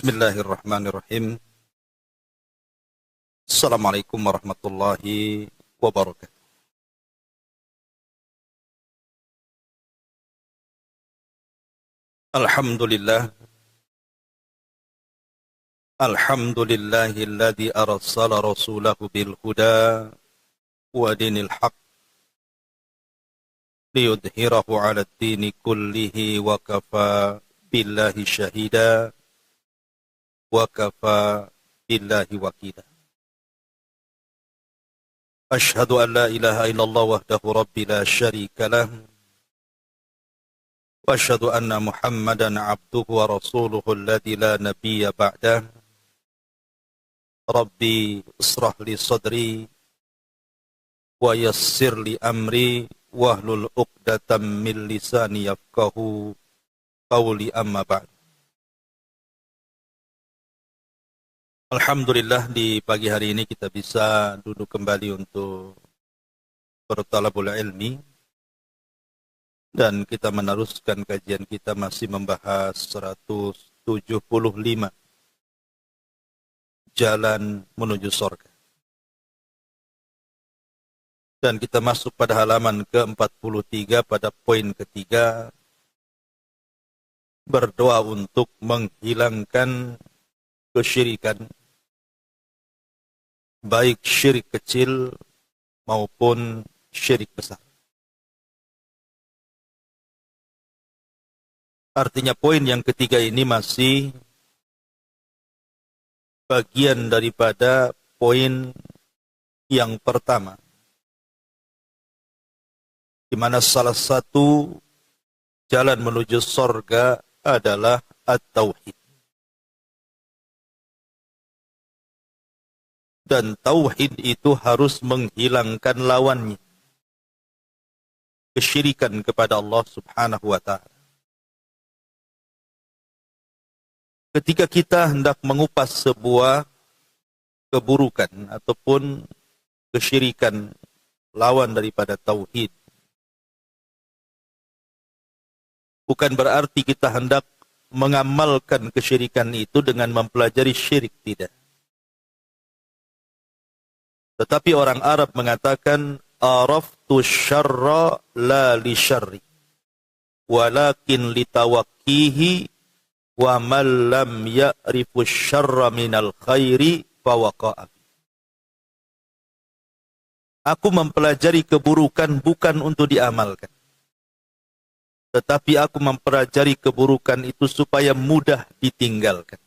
Bismillahirrahmanirrahim. Assalamualaikum warahmatullahi wabarakatuh. Alhamdulillah. Alhamdulillahilladzi arsala rasulahu bil huda wa dinil haq liyudhhirahu 'ala ad-dini kullihi wa kafa billahi syahida wa kafa billahi wakila. Ashhadu an la ilaha illallah wahdahu rabbi la syarika lah wa ashhadu anna Muhammadan 'abduhu wa rasuluhu alladzi la nabiyya ba'dah. Rabbi israh li sadri wa yassir li amri wahlul 'uqdatam min lisani yafqahu qawli, amma ba'd. Alhamdulillah, di pagi hari ini kita bisa duduk kembali untuk bertalabul ilmi, dan kita meneruskan kajian kita masih membahas 175 jalan menuju surga. Dan kita masuk pada halaman ke-43 pada poin ketiga, berdoa untuk menghilangkan kesyirikan, baik syirik kecil maupun syirik besar. Artinya poin yang ketiga ini masih bagian daripada poin yang pertama, di mana salah satu jalan menuju surga adalah at-tauhid. Dan tauhid itu harus menghilangkan lawannya, kesyirikan kepada Allah Subhanahu wa ta'ala. Ketika kita hendak mengupas sebuah keburukan ataupun kesyirikan, lawan daripada tauhid, bukan berarti kita hendak mengamalkan kesyirikan itu dengan mempelajari syirik, tidak. Tetapi orang Arab mengatakan, araftu syarra la li syarri, walakin litawakkihi, wa man lam ya'rifu syarra minal khairi fawaqa'a. Aku mempelajari keburukan bukan untuk diamalkan, tetapi aku mempelajari keburukan itu supaya mudah ditinggalkan.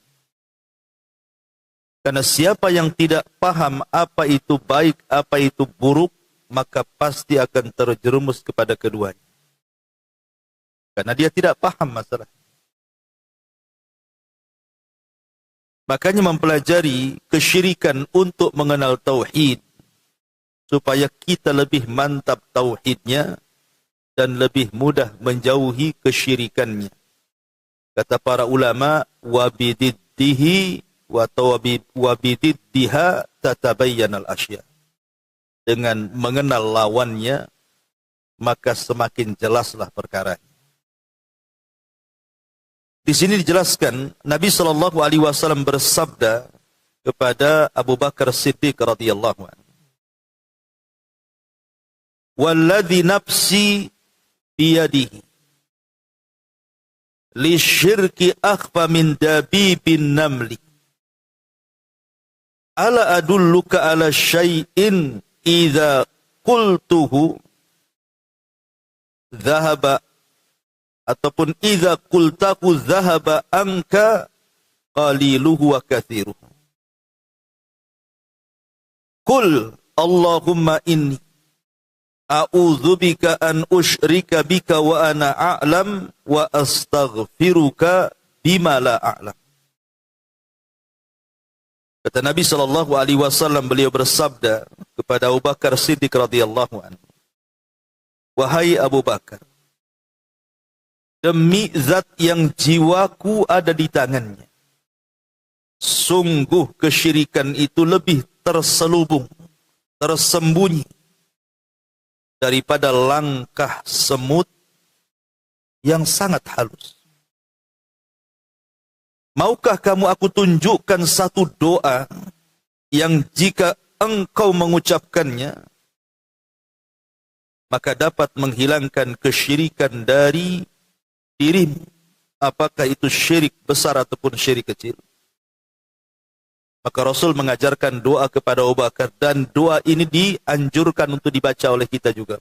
Karena siapa yang tidak paham apa itu baik, apa itu buruk, maka pasti akan terjerumus kepada keduanya. Karena dia tidak paham masalah. Makanya mempelajari kesyirikan untuk mengenal tauhid, supaya kita lebih mantap tauhidnya dan lebih mudah menjauhi kesyirikannya. Kata para ulama, wabididdihi wabididdiha tatabayyanal asya. Dengan mengenal lawannya, maka semakin jelaslah perkara. Di sini dijelaskan, Nabi SAW bersabda kepada Abu Bakar Siddiq radhiyallahu anhu, "Walladzi nafsi biyadihi, li syirki akhfa min dabibin namli. Ala adulluka ala syai'in idza qultuhu dhahaba, ataupun idza qultahu dhahaba anka qaliluhu wa kathiruhu. Qul Allahumma inni a'udzubika an usyrika bika wa ana a'lam wa astaghfiruka bima la a'lam." Kata Nabi SAW, beliau bersabda kepada Abu Bakar Siddiq radhiyallahu anhu, "Wahai Abu Bakar, demi zat yang jiwaku ada di tangannya, sungguh kesyirikan itu lebih terselubung, tersembunyi daripada langkah semut yang sangat halus. Maukah kamu aku tunjukkan satu doa yang jika engkau mengucapkannya, maka dapat menghilangkan kesyirikan dari dirimu. Apakah itu syirik besar ataupun syirik kecil? Maka Rasul mengajarkan doa kepada Abu Bakar, dan doa ini dianjurkan untuk dibaca oleh kita juga.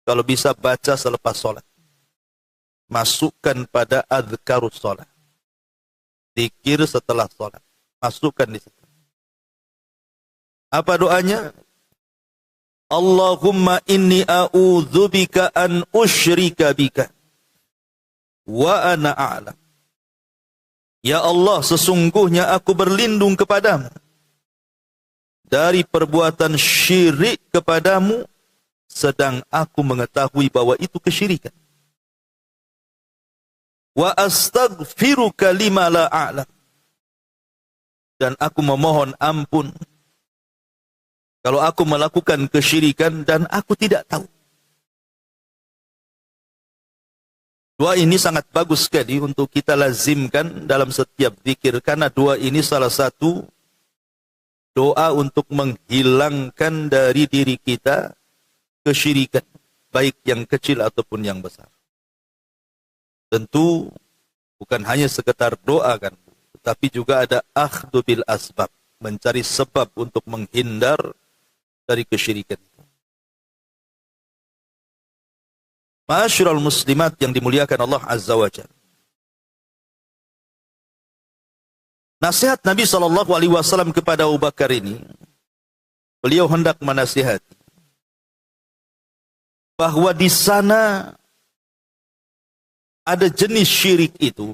Kalau bisa baca selepas sholat. Masukkan pada adhkarus sholat. Zikir setelah sholat. Masukkan di situ. Apa doanya? Allahumma inni a'udzubika an usyrika bika wa ana a'lam. Ya Allah, sesungguhnya aku berlindung kepadamu dari perbuatan syirik kepadamu, sedang aku mengetahui bahwa itu kesyirikan. Wa astaghfiruka lima la a'lam. Dan aku memohon ampun kalau aku melakukan kesyirikan dan aku tidak tahu. Doa ini sangat bagus sekali untuk kita lazimkan dalam setiap zikir, karena doa ini salah satu doa untuk menghilangkan dari diri kita kesyirikan, baik yang kecil ataupun yang besar. Tentu bukan hanya sekedar doa kan, tetapi juga ada akhdhu bil asbab, mencari sebab untuk menghindar dari kesyirikan. Ma'asyiral muslimat yang dimuliakan Allah Azza wa Jalla. Nasihat Nabi SAW kepada Abu Bakar ini, beliau hendak menasihati bahwa di sana ada jenis syirik itu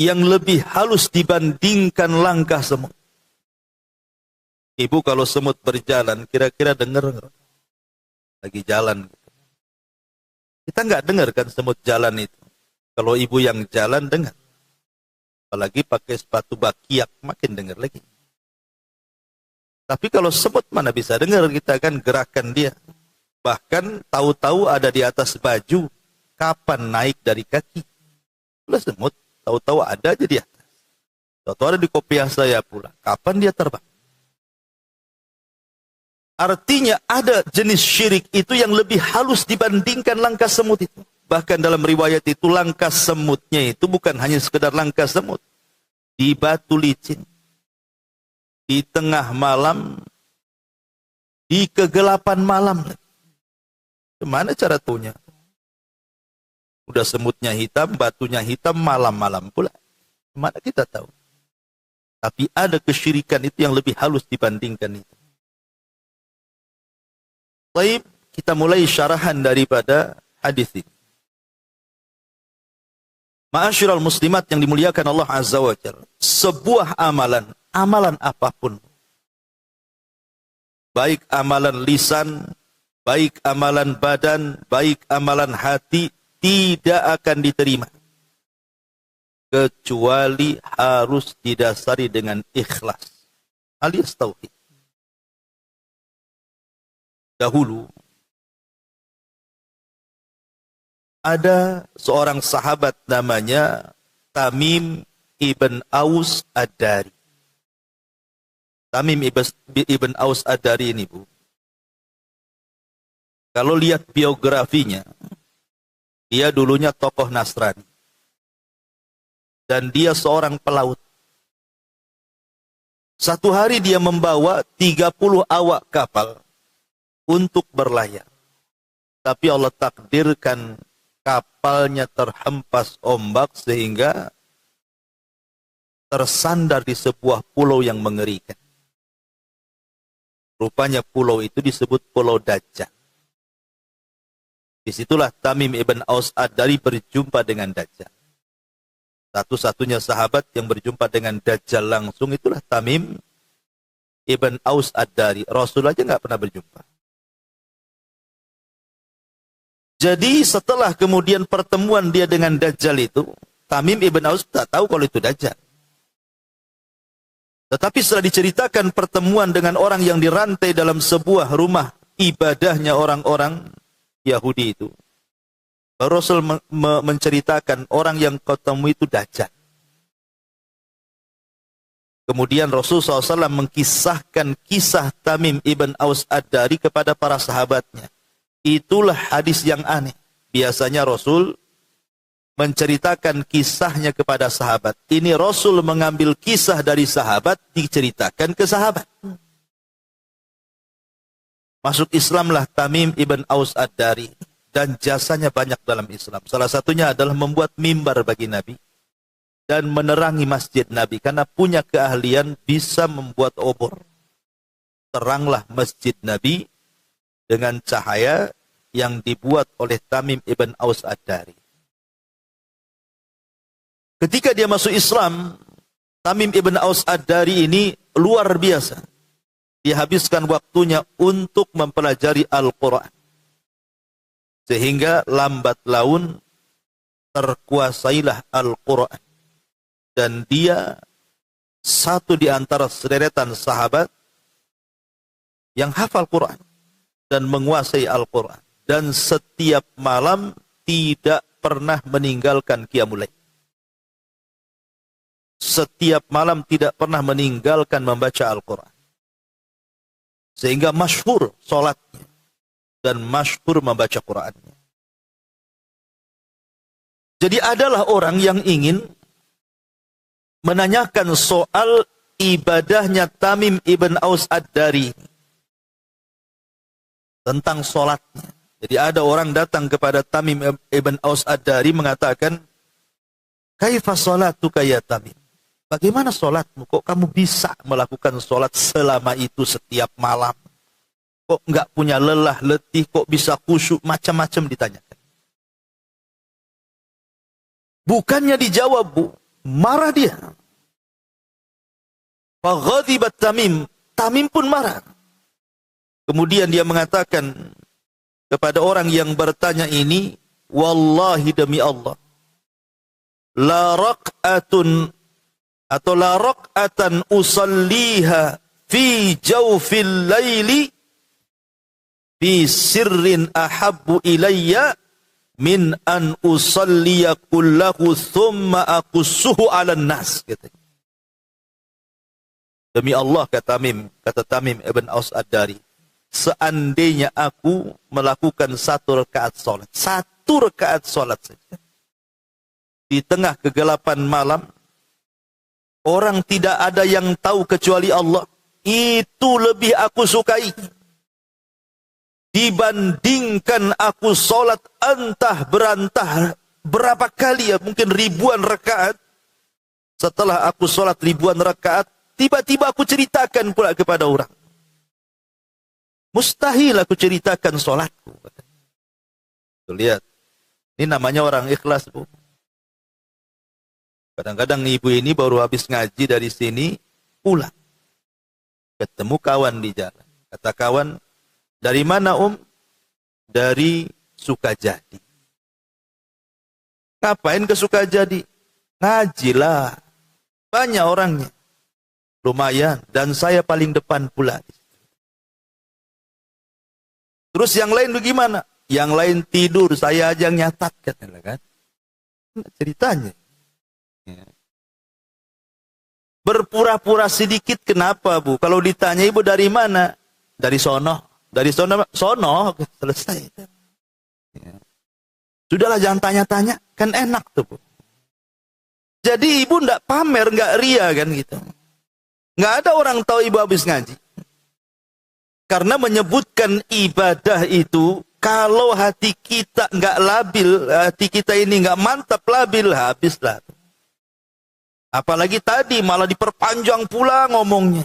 yang lebih halus dibandingkan langkah semut. Ibu kalau semut berjalan, kira-kira dengar nggak? Lagi jalan. Kita nggak dengar kan semut jalan itu. Kalau ibu yang jalan dengar. Apalagi pakai sepatu bakiak, makin dengar lagi. Tapi kalau semut mana bisa dengar, kita kan gerakan dia. Bahkan tahu-tahu ada di atas baju. Kapan naik dari kaki? Lah semut, tahu-tahu ada aja di atas. Tahu-tahu ada di kopiah saya pula. Kapan dia terbang? Artinya ada jenis syirik itu yang lebih halus dibandingkan langkah semut itu. Bahkan dalam riwayat itu langkah semutnya itu bukan hanya sekedar langkah semut. Di batu licin. Di tengah malam. Di kegelapan malam. Gimana cara tuhnya? Udah semutnya hitam, batunya hitam, malam-malam pula. Mana kita tahu. Tapi ada kesyirikan itu yang lebih halus dibandingkan itu. Baik, kita mulai syarahan daripada hadis ini. Ma'asyiral muslimat yang dimuliakan Allah Azza wa Jalla. Sebuah amalan, amalan apapun. Baik amalan lisan, baik amalan badan, baik amalan hati, tidak akan diterima kecuali harus didasari dengan ikhlas alias tauhid. Dahulu ada seorang sahabat namanya Tamim ibn Aus Ad-Dari. Tamim ibn Aus Ad-Dari ini, Bu, kalau lihat biografinya, dia dulunya tokoh Nasrani. Dan dia seorang pelaut. Satu hari dia membawa 30 awak kapal untuk berlayar. Tapi Allah takdirkan kapalnya terhempas ombak sehingga tersandar di sebuah pulau yang mengerikan. Rupanya pulau itu disebut Pulau Dajjal. Disitulah Tamim ibn Aus Ad-Dari berjumpa dengan Dajjal. Satu-satunya sahabat yang berjumpa dengan Dajjal langsung itulah Tamim ibn Aus Ad-Dari. Rasul aja nggak pernah berjumpa. Jadi setelah kemudian pertemuan dia dengan Dajjal itu, Tamim ibn Aus tak tahu kalau itu Dajjal. Tetapi setelah diceritakan pertemuan dengan orang yang dirantai dalam sebuah rumah ibadahnya orang-orang Yahudi itu, Rasul menceritakan orang yang kau temui itu Dajjal. Kemudian Rasul SAW mengkisahkan kisah Tamim ibn Aus Ad-Dari kepada para sahabatnya. Itulah hadis yang aneh. Biasanya Rasul menceritakan kisahnya kepada sahabat. Ini Rasul mengambil kisah dari sahabat, diceritakan ke sahabat. Masuk Islamlah Tamim ibn Aus Ad-Dari. Dan jasanya banyak dalam Islam. Salah satunya adalah membuat mimbar bagi Nabi. Dan menerangi masjid Nabi. Karena punya keahlian bisa membuat obor. Teranglah masjid Nabi dengan cahaya yang dibuat oleh Tamim ibn Aus Ad-Dari. Ketika dia masuk Islam, Tamim ibn Aus Ad-Dari ini luar biasa. Dia habiskan waktunya untuk mempelajari Al-Quran. Sehingga lambat laun terkuasailah Al-Quran. Dan dia satu di antara sederetan sahabat yang hafal Quran dan menguasai Al-Quran. Dan setiap malam tidak pernah meninggalkan Qiyamul Lail. Setiap malam tidak pernah meninggalkan membaca Al-Quran. Sehingga masyhur sholatnya dan masyhur membaca Qurannya. Jadi adalah orang yang ingin menanyakan soal ibadahnya Tamim ibn Aus Ad-Dari tentang solatnya. Jadi ada orang datang kepada Tamim ibn Aus Ad-Dari mengatakan, "Kaifa salatuka ya Tamim? Bagaimana solatmu? Kok kamu bisa melakukan solat selama itu setiap malam? Kok enggak punya lelah, letih, kok bisa khusyuk?" Macam-macam ditanyakan. Bukannya dijawab, Bu. Marah dia. Faghadibat Tamim. Tamim pun marah. Kemudian dia mengatakan kepada orang yang bertanya ini, "Wallahi demi Allah, la raq'atun atau la raq'atan usalliha fi jawfil laili fi sirrin ahabbu ilayya min an usalliya kullahu thumma aqussuhu 'alan nas." Demi Allah, kata Tamim ibn Aus Ad-Dari, seandainya aku melakukan satu rakaat salat saja di tengah kegelapan malam, orang tidak ada yang tahu kecuali Allah, itu lebih aku sukai dibandingkan aku solat entah berantah berapa kali, ya mungkin ribuan rakaat. Setelah aku solat ribuan rakaat, tiba-tiba aku ceritakan pula kepada orang. Mustahil aku ceritakan solatku. Tuh, lihat, ini namanya orang ikhlas, Bu. Kadang-kadang ibu ini baru habis ngaji dari sini, pulang. Ketemu kawan di jalan. Kata kawan, "Dari mana, Dari Sukajadi." Ngapain ke Sukajadi? Ngajilah. Banyak orangnya. Lumayan. Dan saya paling depan pula. Terus yang lain bagaimana? Yang lain tidur, saya aja yang nyatat. Katanya, kan? Ceritanya. Ya. Berpura-pura sedikit, kenapa, Bu? Kalau ditanya, ibu dari mana? Dari sono. Dari sono, selesai. Ya. Sudahlah, jangan tanya-tanya, kan enak tuh, Bu. Jadi ibu enggak pamer, enggak ria kan gitu. Enggak ada orang tahu ibu habis ngaji. Karena menyebutkan ibadah itu, kalau hati kita enggak labil, hati kita ini enggak mantap labil, habislah. Apalagi tadi malah diperpanjang pula ngomongnya.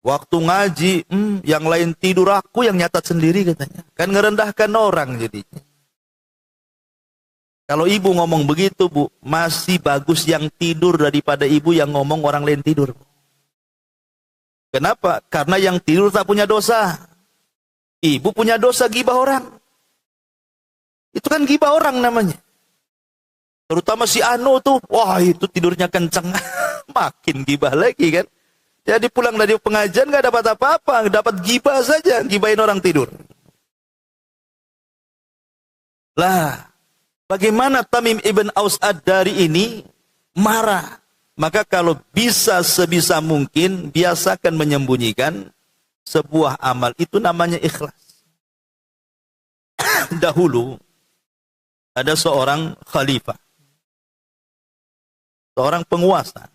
Waktu ngaji, yang lain tidur, aku yang nyatat sendiri katanya. Kan ngerendahkan orang jadinya. Kalau ibu ngomong begitu, Bu, masih bagus yang tidur daripada ibu yang ngomong orang lain tidur. Kenapa? Karena yang tidur tak punya dosa. Ibu punya dosa gibah orang. Itu kan gibah orang namanya. Terutama si Anu tuh, wah itu tidurnya kenceng. Makin gibah lagi kan. Jadi pulang dari pengajian gak dapat apa-apa, dapat gibah saja, gibahin orang tidur. Lah, Bagaimana Tamim ibn Aus Ad-Dari ini marah? Maka kalau bisa sebisa mungkin biasakan menyembunyikan sebuah amal, itu namanya ikhlas. Dahulu ada seorang khalifah, seorang penguasa.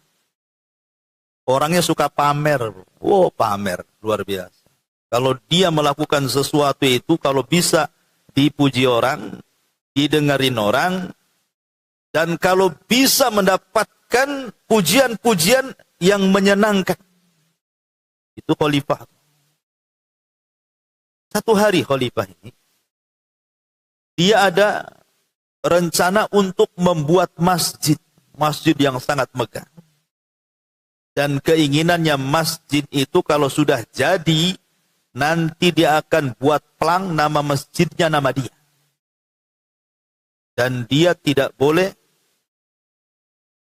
Orangnya suka pamer. Oh, pamer luar biasa. Kalau dia melakukan sesuatu itu, kalau bisa dipuji orang, didengarin orang, dan kalau bisa mendapatkan pujian-pujian yang menyenangkan. Itu khalifah. Satu hari khalifah ini, dia ada rencana untuk membuat masjid. Masjid yang sangat megah. Dan keinginannya masjid itu kalau sudah jadi, nanti dia akan buat plang nama masjidnya nama dia. Dan dia tidak boleh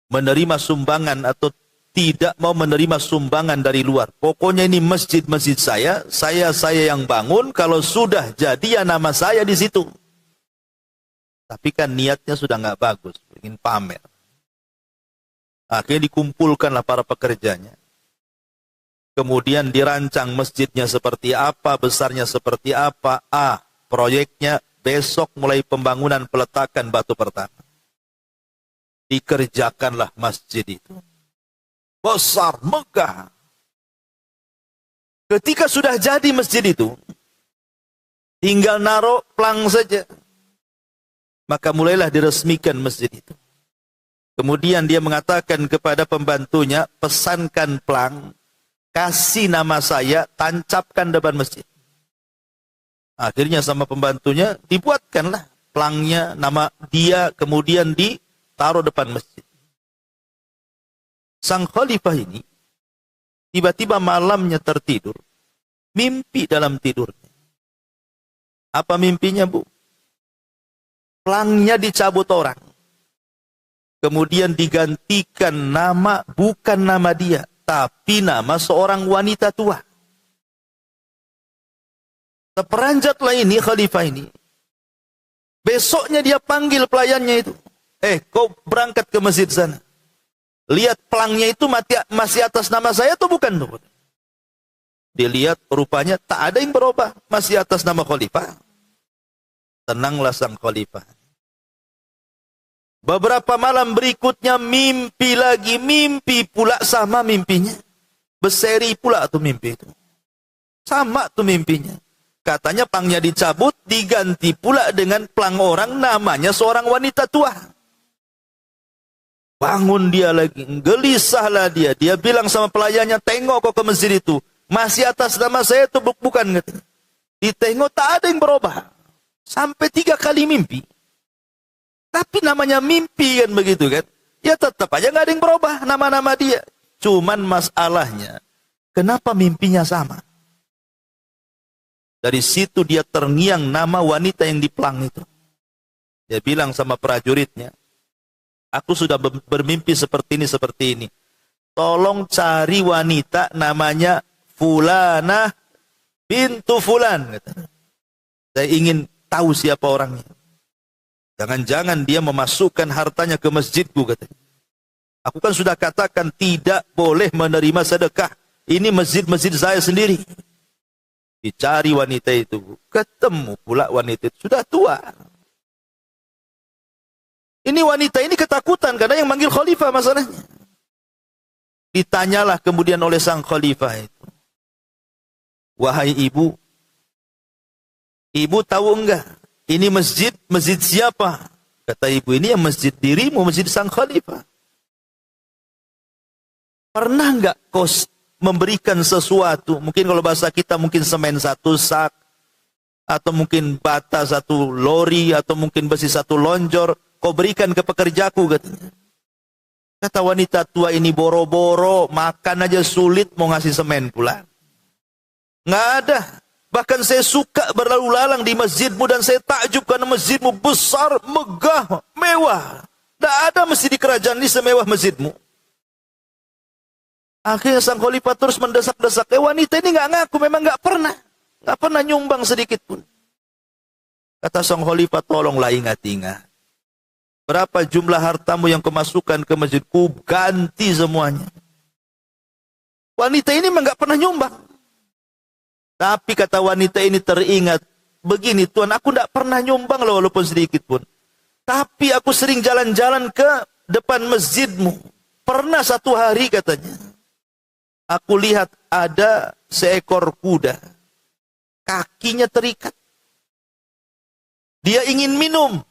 menerima sumbangan atau tidak mau menerima sumbangan dari luar. Pokoknya ini masjid-masjid saya yang bangun, kalau sudah jadi ya nama saya di situ. Tapi kan niatnya sudah nggak bagus, ingin pamer. Akhirnya dikumpulkanlah para pekerjanya. Kemudian dirancang masjidnya seperti apa, besarnya seperti apa. Proyeknya besok mulai pembangunan peletakan batu pertama. Dikerjakanlah masjid itu. Besar, megah. Ketika sudah jadi masjid itu, tinggal naruh plang saja. Maka mulailah diresmikan masjid itu. Kemudian dia mengatakan kepada pembantunya, pesankan plang, kasih nama saya, tancapkan depan masjid. Akhirnya sama pembantunya dibuatkanlah plangnya, nama dia, kemudian ditaruh depan masjid. Sang khalifah ini tiba-tiba malamnya tertidur, mimpi dalam tidurnya. Apa mimpinya, Bu? Plangnya dicabut orang. Kemudian digantikan nama, bukan nama dia, tapi nama seorang wanita tua. Terperanjatlah ini khalifah ini. Besoknya dia panggil pelayannya itu. Kau berangkat ke masjid sana. Lihat plangnya itu masih atas nama saya atau bukan? Dilihat rupanya tak ada yang berubah, masih atas nama khalifah. Tenanglah sang khalifah. Beberapa malam berikutnya mimpi lagi, mimpi pula sama mimpinya. Berseri pula tuh mimpi itu. Sama tuh mimpinya. Katanya plangnya dicabut, diganti pula dengan plang orang, namanya seorang wanita tua. Bangun dia lagi, gelisahlah dia. Dia bilang sama pelayannya, tengok kok ke masjid itu. Masih atas nama saya itu bukan. Ditengok tak ada yang berubah. Sampai 3 kali mimpi. Tapi namanya mimpi kan begitu kan. Ya tetap aja nggak ada yang berubah nama-nama dia. Cuman masalahnya, kenapa mimpinya sama? Dari situ dia terngiang nama wanita yang diplang itu. Dia bilang sama prajuritnya, aku sudah bermimpi seperti ini. Tolong cari wanita namanya Fulanah bintu Fulan. Saya ingin tahu siapa orangnya. Jangan-jangan dia memasukkan hartanya ke masjidku, katanya. Aku kan sudah katakan tidak boleh menerima sedekah. Ini masjid-masjid saya sendiri. Dicari wanita itu. Ketemu pula wanita itu. Sudah tua. Ini wanita ini ketakutan karena yang manggil khalifah masalahnya. Ditanyalah kemudian oleh sang khalifah itu. Wahai ibu. Ibu tahu enggak? Ini masjid siapa? Kata ibu, ini yang masjid dirimu, masjid sang khalifah. Pernah enggak kau memberikan sesuatu? Mungkin kalau bahasa kita mungkin semen 1 sak, atau mungkin bata 1 lori, atau mungkin besi 1 lonjor, kau berikan ke pekerjaku, katanya. Kata wanita tua ini, boro-boro, makan aja sulit, mau ngasih semen pula. Nggak ada. Bahkan saya suka berlalu lalang di masjidmu dan saya takjub karena masjidmu besar, megah, mewah. Tidak ada masjid di kerajaan ini semewah masjidmu. Akhirnya sang khalifah terus mendesak-desak. Wanita ini nggak ngaku, memang nggak pernah nyumbang sedikit pun. Kata sang khalifah, tolonglah ingat-ingat. Berapa jumlah hartamu yang kau masukkan ke masjid? Ku ganti semuanya. Wanita ini memang nggak pernah nyumbang. Tapi kata wanita ini teringat, begini Tuhan, aku tidak pernah nyumbang loh, walaupun sedikit pun. Tapi aku sering jalan-jalan ke depan masjidmu. Pernah satu hari katanya, aku lihat ada seekor kuda. Kakinya terikat. Dia ingin minum.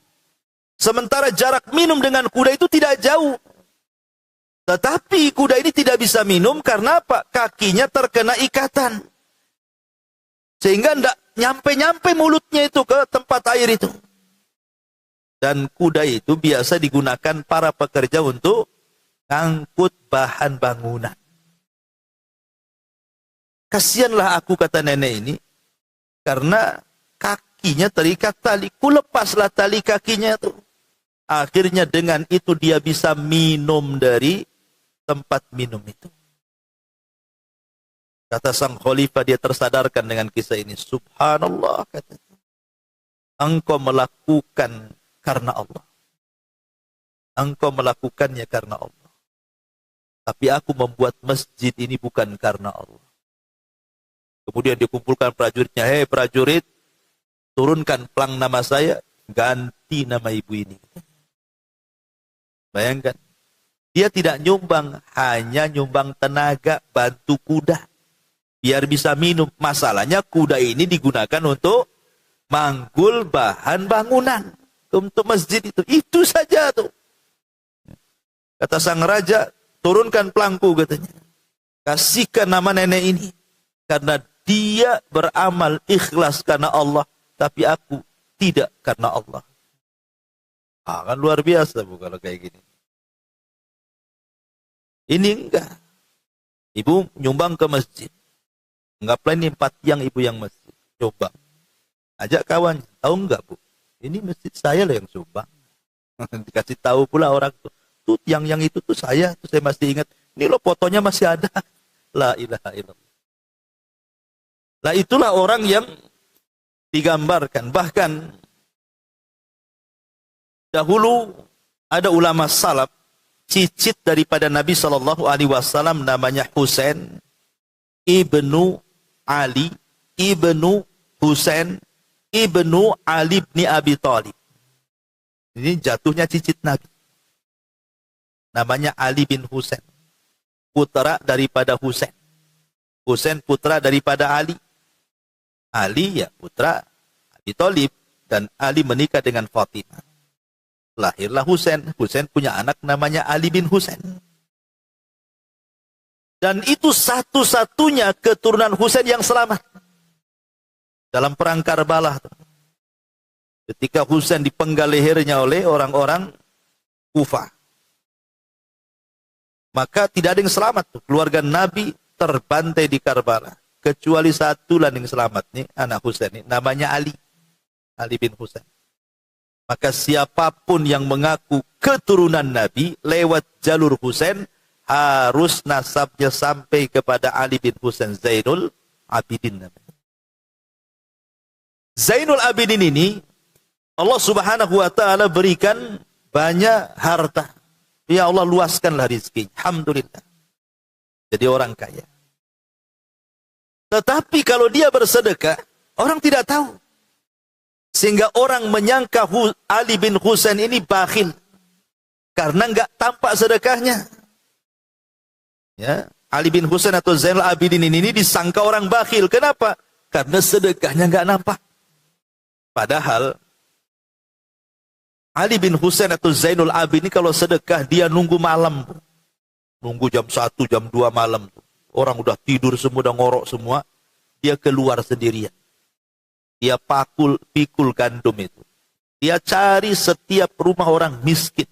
Sementara jarak minum dengan kuda itu tidak jauh. Tetapi kuda ini tidak bisa minum karena apa? Kakinya terkena ikatan. Sehingga tidak nyampe-nyampe mulutnya itu ke tempat air itu. Dan kuda itu biasa digunakan para pekerja untuk ngangkut bahan bangunan. Kasihanlah aku, kata nenek ini, karena kakinya terikat tali. Ku lepaslah tali kakinya itu. Akhirnya dengan itu dia bisa minum dari tempat minum itu. Kata sang khalifah, dia tersadarkan dengan kisah ini. Subhanallah, katanya. Engkau melakukan karena Allah. Engkau melakukannya karena Allah. Tapi aku membuat masjid ini bukan karena Allah. Kemudian dikumpulkan prajuritnya. Hei prajurit, turunkan pelang nama saya, ganti nama ibu ini. Bayangkan, dia tidak nyumbang, hanya nyumbang tenaga, bantu kuda. Biar bisa minum. Masalahnya kuda ini digunakan untuk manggul bahan bangunan. Untuk masjid itu. Itu saja tuh. Kata sang raja, turunkan pelangku katanya. Kasihkan nama nenek ini. Karena dia beramal ikhlas karena Allah. Tapi aku tidak karena Allah. Kan luar biasa bu kalau kayak gini. Ini enggak. Ibu nyumbang ke masjid. Enggak plan 4 yang ibu yang masjid. Coba. Ajak kawan. Tahu enggak bu? Ini masjid saya loh yang sumbang. Dikasih tahu pula orang tuh. Tuh yang itu tuh saya. Tuh saya masih ingat. Ini loh fotonya masih ada. La ilaha illallah. Lah itulah orang yang digambarkan. Bahkan dahulu ada ulama salaf, cicit daripada Nabi SAW, namanya Husain ibnu Ali ibnu Husain ibnu Ali bin Abi Thalib. Ini jatuhnya cicit Nabi. Namanya Ali bin Husain, putra daripada Husain. Husain putra daripada Ali. Ali ya putra Abi Thalib, dan Ali menikah dengan Fatimah. Lahirlah Husain. Husain punya anak namanya Ali bin Husain. Dan itu satu-satunya keturunan Husain yang selamat. Dalam perang Karbala. Ketika Husain dipenggal lehernya oleh orang-orang Kufah. Maka tidak ada yang selamat. Keluarga Nabi terbantai di Karbala. Kecuali satu lah yang selamat. Nih, anak Husain ini. Namanya Ali. Ali bin Husain. Maka siapapun yang mengaku keturunan Nabi lewat jalur Husain, harus nasabnya sampai kepada Ali bin Husain Zainul Abidin. Zainul Abidin ini, Allah subhanahu wa ta'ala berikan banyak harta. Ya Allah, luaskanlah rizki. Alhamdulillah. Jadi orang kaya. Tetapi kalau dia bersedekah, orang tidak tahu. Sehingga orang menyangka Ali bin Husain ini bakhil. Karena enggak tampak sedekahnya. Ya, Ali bin Husain atau Zainul Abidin ini disangka orang bakhil. Kenapa? Karena sedekahnya enggak nampak. Padahal Ali bin Husain atau Zainul Abidin ini kalau sedekah dia nunggu malam. Nunggu jam 1, jam 2 malam. Orang udah tidur semua, udah ngorok semua. Dia keluar sendirian. Dia pikul gandum itu. Dia cari setiap rumah orang miskin.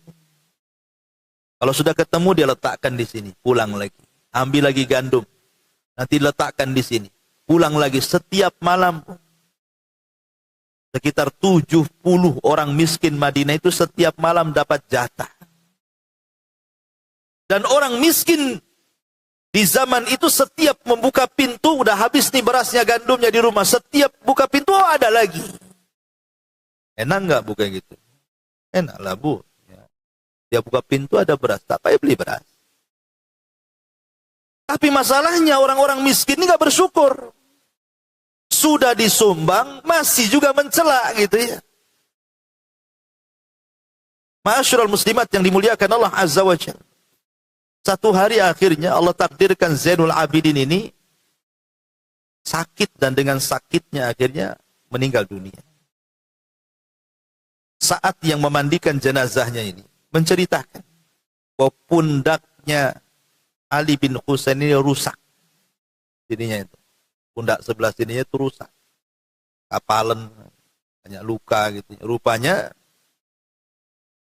Kalau sudah ketemu dia letakkan di sini, pulang lagi. Ambil lagi gandum. Nanti letakkan di sini. Pulang lagi setiap malam. Sekitar 70 orang miskin Madinah itu setiap malam dapat jatah. Dan orang miskin di zaman itu setiap membuka pintu, udah habis nih berasnya, gandumnya di rumah. Setiap buka pintu, oh ada lagi. Enak nggak buka gitu? Enak lah bu. Ya. Dia buka pintu ada beras, tak payah beli beras. Tapi masalahnya orang-orang miskin ini gak bersyukur. Sudah disumbang, masih juga mencela gitu ya. Ma'asyiral muslimat yang dimuliakan Allah Azza wa Jalla. Satu hari akhirnya Allah takdirkan Zainul Abidin ini sakit, dan dengan sakitnya akhirnya meninggal dunia. Saat yang memandikan jenazahnya ini menceritakan bahwa pundaknya Ali bin Husain ini rusak. Sininya itu. Pundak sebelah sininya itu rusak. Kapalan, banyak luka gitu. Rupanya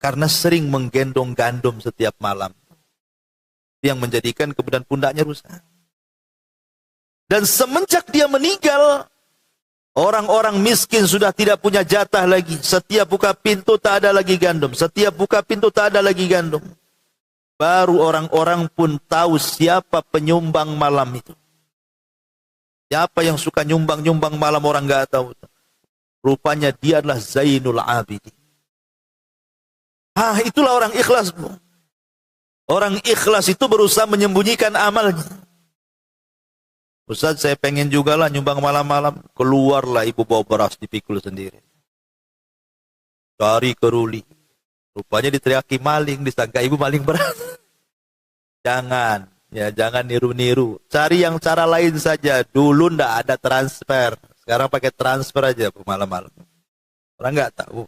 karena sering menggendong gandum setiap malam. Yang menjadikan kemudian pundaknya rusak. Dan semenjak dia meninggal, orang-orang miskin sudah tidak punya jatah lagi. Setiap buka pintu tak ada lagi gandum. Setiap buka pintu tak ada lagi gandum. Baru orang-orang pun tahu siapa penyumbang malam itu. Siapa yang suka nyumbang-nyumbang malam, orang nggak tahu. Rupanya dia adalah Zainul Abidin. Itulah orang ikhlas, Bu. Orang ikhlas itu berusaha menyembunyikan amalnya. Ustaz, saya pengen juga lah nyumbang malam-malam. Keluarlah ibu bawa beras dipikul sendiri. Cari keruli. Rupanya diteriaki maling, disangka ibu maling beras. Jangan, ya jangan niru-niru. Cari yang cara lain saja. Dulu ndak ada transfer. Sekarang pakai transfer aja malam-malam. Orang nggak tahu.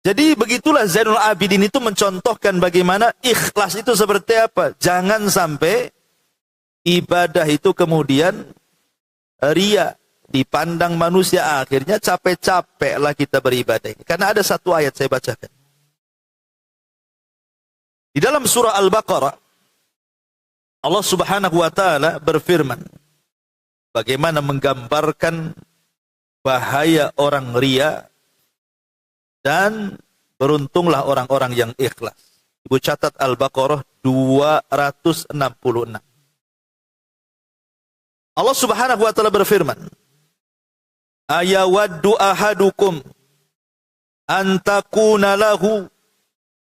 Jadi begitulah Zainul Abidin itu mencontohkan bagaimana ikhlas itu seperti apa. Jangan sampai ibadah itu kemudian ria, dipandang manusia, akhirnya capek-capeklah kita beribadah ini. Karena ada satu ayat saya bacakan. Di dalam surah Al-Baqarah, Allah Subhanahu wa taala berfirman bagaimana menggambarkan bahaya orang ria dan beruntunglah orang-orang yang ikhlas. Ibu catat Al-Baqarah 266. Allah Subhanahu wa taala berfirman, ayawaddu ahadukum an takuna lahu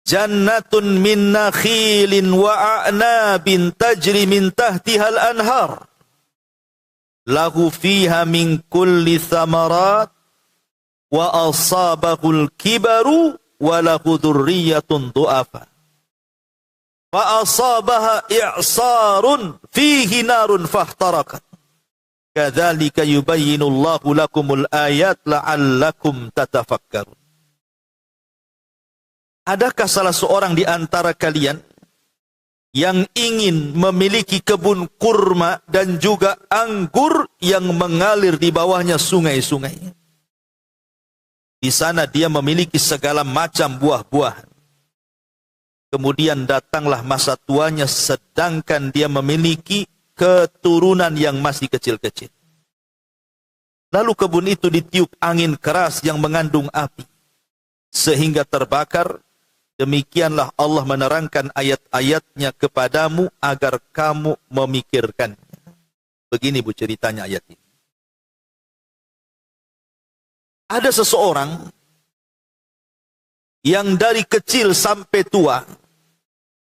jannatun min nakhilin wa a'nabin tajri min tahtihal anhar lahu fiha min kulli thamarat wa asabahul kibaru wa lahu dhurriyyatun du'afa fa asabaha i'sarun fihi narun fahtarakat kadzalika yubayyinullahu lakumul ayat la'allakum tatafakkarun. Adakah salah seorang di antara kalian yang ingin memiliki kebun kurma dan juga anggur yang mengalir di bawahnya sungai-sungai? Di sana dia memiliki segala macam buah-buahan. Kemudian datanglah masa tuanya sedangkan dia memiliki keturunan yang masih kecil-kecil. Lalu kebun itu ditiup angin keras yang mengandung api sehingga terbakar. Demikianlah Allah menerangkan ayat-ayatnya kepadamu agar kamu memikirkan. Begini Bu ceritanya ayat ini. Ada seseorang yang dari kecil sampai tua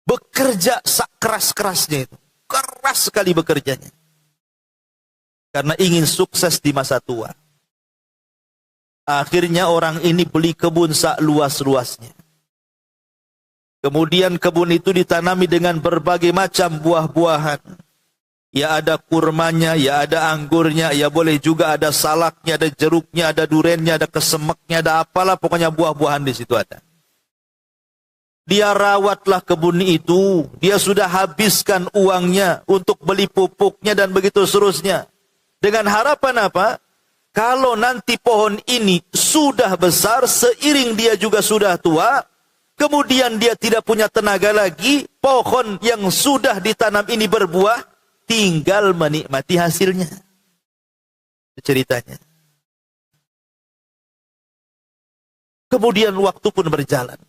bekerja keras-kerasnya itu. Keras sekali bekerjanya. Karena ingin sukses di masa tua. Akhirnya orang ini beli kebun luas-luasnya. Kemudian kebun itu ditanami dengan berbagai macam buah-buahan. Ya ada kurmanya, ya ada anggurnya, ya boleh juga ada salaknya, ada jeruknya, ada durennya, ada kesemeknya, ada apalah pokoknya buah-buahan di situ ada. Dia rawatlah kebun itu, dia sudah habiskan uangnya untuk beli pupuknya dan begitu seterusnya. Dengan harapan apa? Kalau nanti pohon ini sudah besar, seiring dia juga sudah tua, kemudian dia tidak punya tenaga lagi, pohon yang sudah ditanam ini berbuah, tinggal menikmati hasilnya. Ceritanya. Kemudian waktu pun berjalan.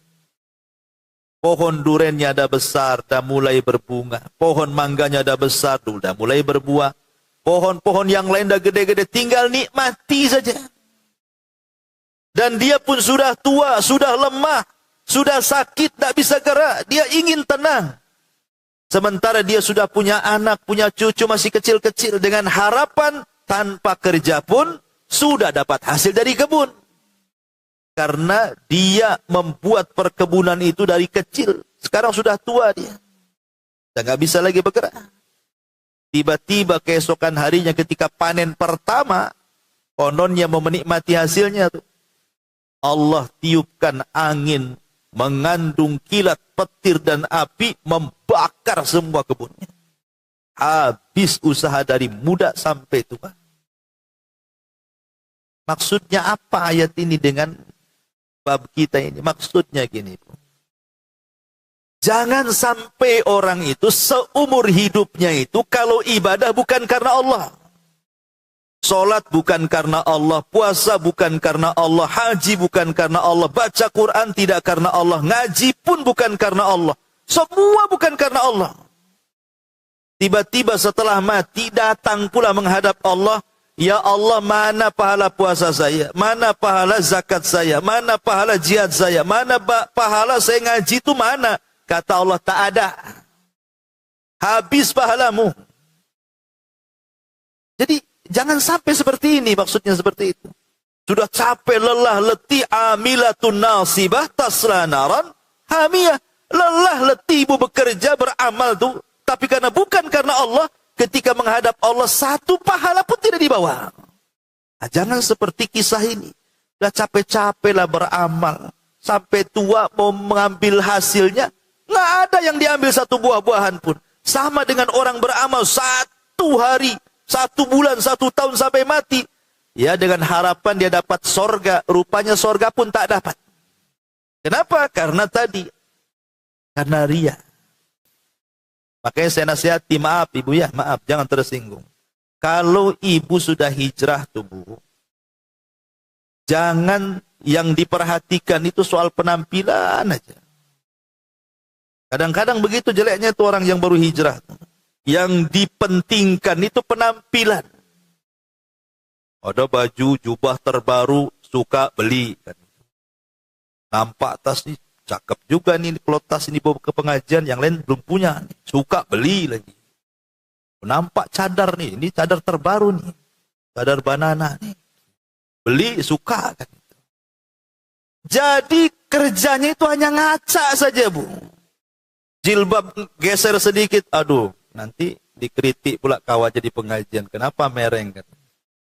Pohon durennya ada besar, dah mulai berbunga. Pohon mangganya ada besar, dah mulai berbuah. Pohon-pohon yang lain dah gede-gede, tinggal nikmati saja. Dan dia pun sudah tua, sudah lemah. Sudah sakit, tidak bisa gerak. Dia ingin tenang. Sementara dia sudah punya anak, punya cucu masih kecil-kecil. Dengan harapan tanpa kerja pun sudah dapat hasil dari kebun. Karena dia membuat perkebunan itu dari kecil. Sekarang sudah tua dia. Dan nggak bisa lagi bergerak. Tiba-tiba keesokan harinya ketika panen pertama, kononnya mau menikmati hasilnya tuh. Allah tiupkan angin, mengandung kilat, petir dan api, membakar semua kebunnya. Habis usaha dari muda sampai tua. Maksudnya apa ayat ini dengan bab kita ini? Maksudnya gini, jangan sampai orang itu seumur hidupnya itu kalau ibadah bukan karena Allah. Salat bukan karena Allah, puasa bukan karena Allah, haji bukan karena Allah, baca Quran tidak karena Allah, ngaji pun bukan karena Allah. Semua bukan karena Allah. Tiba-tiba setelah mati datang pula menghadap Allah, ya Allah, mana pahala puasa saya, mana pahala zakat saya, mana pahala jihad saya, mana pahala saya ngaji itu mana? Kata Allah, tak ada. Habis pahalamu. Jadi jangan sampai seperti ini, maksudnya seperti itu. Sudah capek, lelah, letih, amilatun nasibah, tasla naran, hamiyah. Lelah, letih ibu bekerja, beramal tuh. Tapi karena bukan karena Allah, ketika menghadap Allah, satu pahala pun tidak dibawa. Nah, jangan seperti kisah ini. Sudah capek-capek lah beramal. Sampai tua mau mengambil hasilnya, nggak ada yang diambil satu buah-buahan pun. Sama dengan orang beramal 1 hari, 1 bulan, 1 tahun sampai mati. Ya, dengan harapan dia dapat sorga. Rupanya sorga pun tak dapat. Kenapa? Karena tadi. Karena ria. Makanya saya nasihati, maaf ibu ya, maaf, jangan tersinggung. Kalau ibu sudah hijrah tuh bu, jangan yang diperhatikan itu soal penampilan aja. Kadang-kadang begitu jeleknya itu orang yang baru hijrah. Yang dipentingkan itu penampilan. Ada baju, jubah terbaru, suka beli. Nampak tas ini, cakep juga nih, kalau tas ini bawa ke pengajian, yang lain belum punya. Suka beli lagi. Nampak cadar nih, ini cadar terbaru nih. Cadar banana nih. Beli, suka. Kan. Jadi kerjanya itu hanya ngaca saja bu. Jilbab geser sedikit, aduh, nanti dikritik pula kau aja di pengajian. Kenapa mereng kan?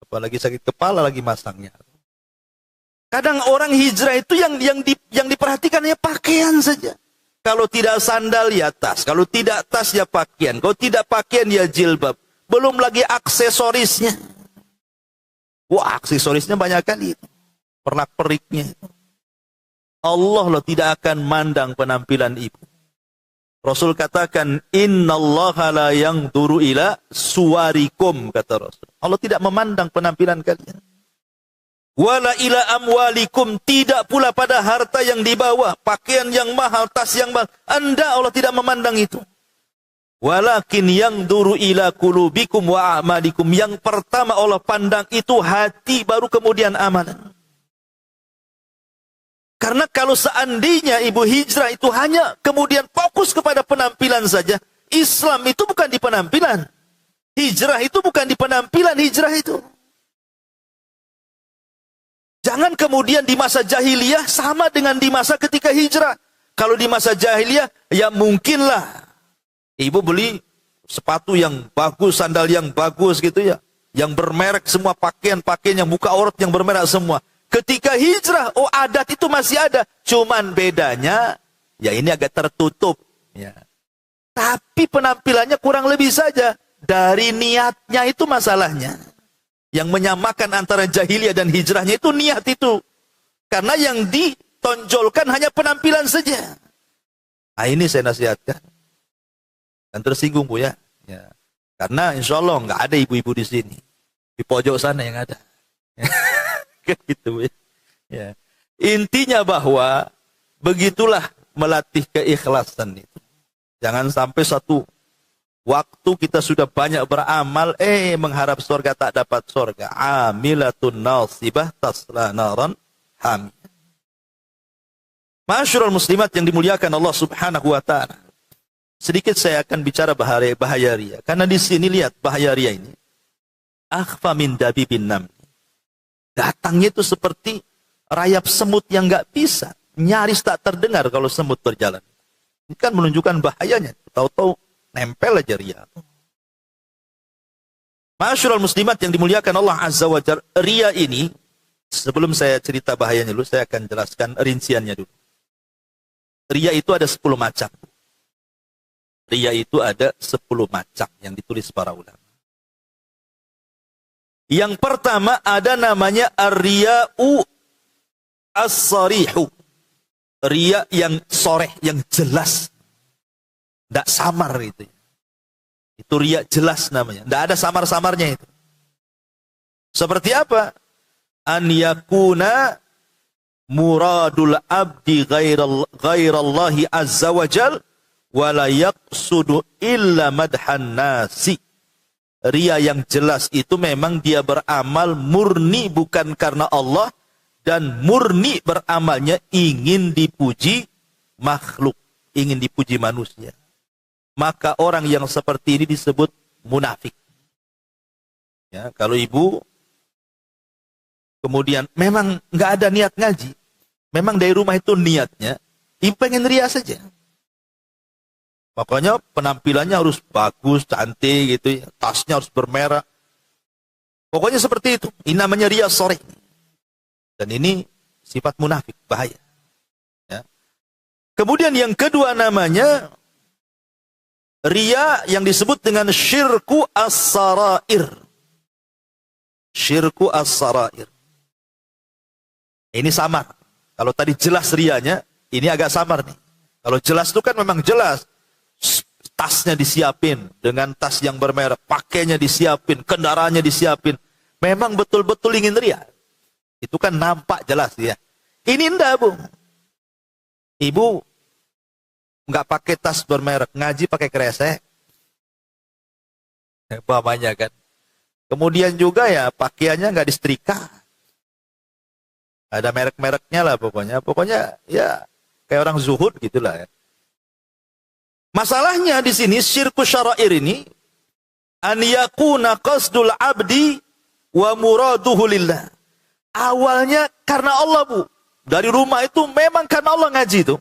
Apalagi sakit kepala lagi masangnya. Kadang orang hijrah itu yang diperhatikan ya pakaian saja. Kalau tidak sandal ya tas, kalau tidak tas ya pakaian, kalau tidak pakaian ya jilbab. Belum lagi aksesorisnya. Wah, aksesorisnya banyak kali. Pernak-periknya. Allah loh tidak akan mandang penampilan ibu. Rasul katakan, innallaha la yanzuru ila suwarikum, kata Rasul. Allah tidak memandang penampilan kalian. Wala ila amwalikum, tidak pula pada harta yang dibawa, pakaian yang mahal, tas yang mahal. Anda Allah tidak memandang itu. Walakin yanzuru ila qulubikum wa a'malikum. Yang pertama Allah pandang itu hati, baru kemudian amalan. Karena kalau seandainya ibu hijrah itu hanya kemudian fokus kepada penampilan saja, Islam itu bukan di penampilan. Hijrah itu bukan di penampilan, hijrah itu. Jangan kemudian di masa jahiliyah sama dengan di masa ketika hijrah. Kalau di masa jahiliyah, ya mungkinlah ibu beli sepatu yang bagus, sandal yang bagus gitu ya. Yang bermerek semua, pakaian-pakaian yang buka aurat yang bermerek semua. Ketika hijrah, oh adat itu masih ada. Cuman bedanya, ya ini agak tertutup. Ya. Tapi penampilannya kurang lebih saja. Dari niatnya itu masalahnya. Yang menyamakan antara jahiliyah dan hijrahnya itu niat itu. Karena yang ditonjolkan hanya penampilan saja. Nah ini saya nasihatkan. Dan tersinggung bu ya. Ya. Karena insya Allah nggak ada ibu-ibu di sini. Di pojok sana yang ada. Gitu ya. Ya. Intinya bahwa begitulah melatih keikhlasan itu. Jangan sampai satu waktu kita sudah banyak beramal, mengharap surga tak dapat surga. Amilatun nasibah tasla naran hamiyah. Ma'asyiral muslimat yang dimuliakan Allah Subhanahu wa taala. Sedikit saya akan bicara bahaya riya. Karena di sini lihat bahaya riya ini. Akhfa min dabibin nam. Datangnya itu seperti rayap semut yang enggak bisa. Nyaris tak terdengar kalau semut berjalan. Ini kan menunjukkan bahayanya. Tahu-tahu nempel aja riya. Ma'asyiral muslimat yang dimuliakan Allah Azza wa Jalla. Riya ini, sebelum saya cerita bahayanya dulu, saya akan jelaskan rinciannya dulu. Riya itu ada 10 macam. Riya itu ada 10 macam yang ditulis para ulama. Yang pertama ada namanya ar-riya'u as-sarihu. Riya yang soreh, yang jelas. Tidak samar itu. Itu riya jelas namanya. Tidak ada samar-samarnya itu. Seperti apa? An yakuna muradul abdi ghairallahi azza wa jal wa la yaqsudu illa madhan nasi. Riya yang jelas itu memang dia beramal murni bukan karena Allah dan murni beramalnya ingin dipuji makhluk, ingin dipuji manusia. Maka orang yang seperti ini disebut munafik. Ya, kalau ibu kemudian memang nggak ada niat ngaji, memang dari rumah itu niatnya, ibu pengen ria saja. Pokoknya penampilannya harus bagus, cantik gitu ya, tasnya harus bermerek. Pokoknya seperti itu. Ini namanya ria sore. Dan ini sifat munafik, bahaya. Ya. Kemudian yang kedua namanya ria yang disebut dengan syirku as-sarair. Syirku as-sarair. Ini samar. Kalau tadi jelas rianya, ini agak samar nih. Kalau jelas itu kan memang jelas. Tasnya disiapin dengan tas yang bermerek, pakainya disiapin, kendaraannya disiapin. Memang betul-betul ingin ria. Itu kan nampak jelas ya. Ini enggak, Bu. Ibu enggak pakai tas bermerek, ngaji pakai kresek. Umpamanya kan. Kemudian juga ya pakaiannya enggak disetrika. Ada merek-mereknya lah pokoknya. Pokoknya ya kayak orang zuhud gitulah ya. Masalahnya di sini syirku syara'ir ini an yakuna qasdul abdi wa muraduhu lillah. Awalnya karena Allah, Bu. Dari rumah itu memang karena Allah ngaji itu.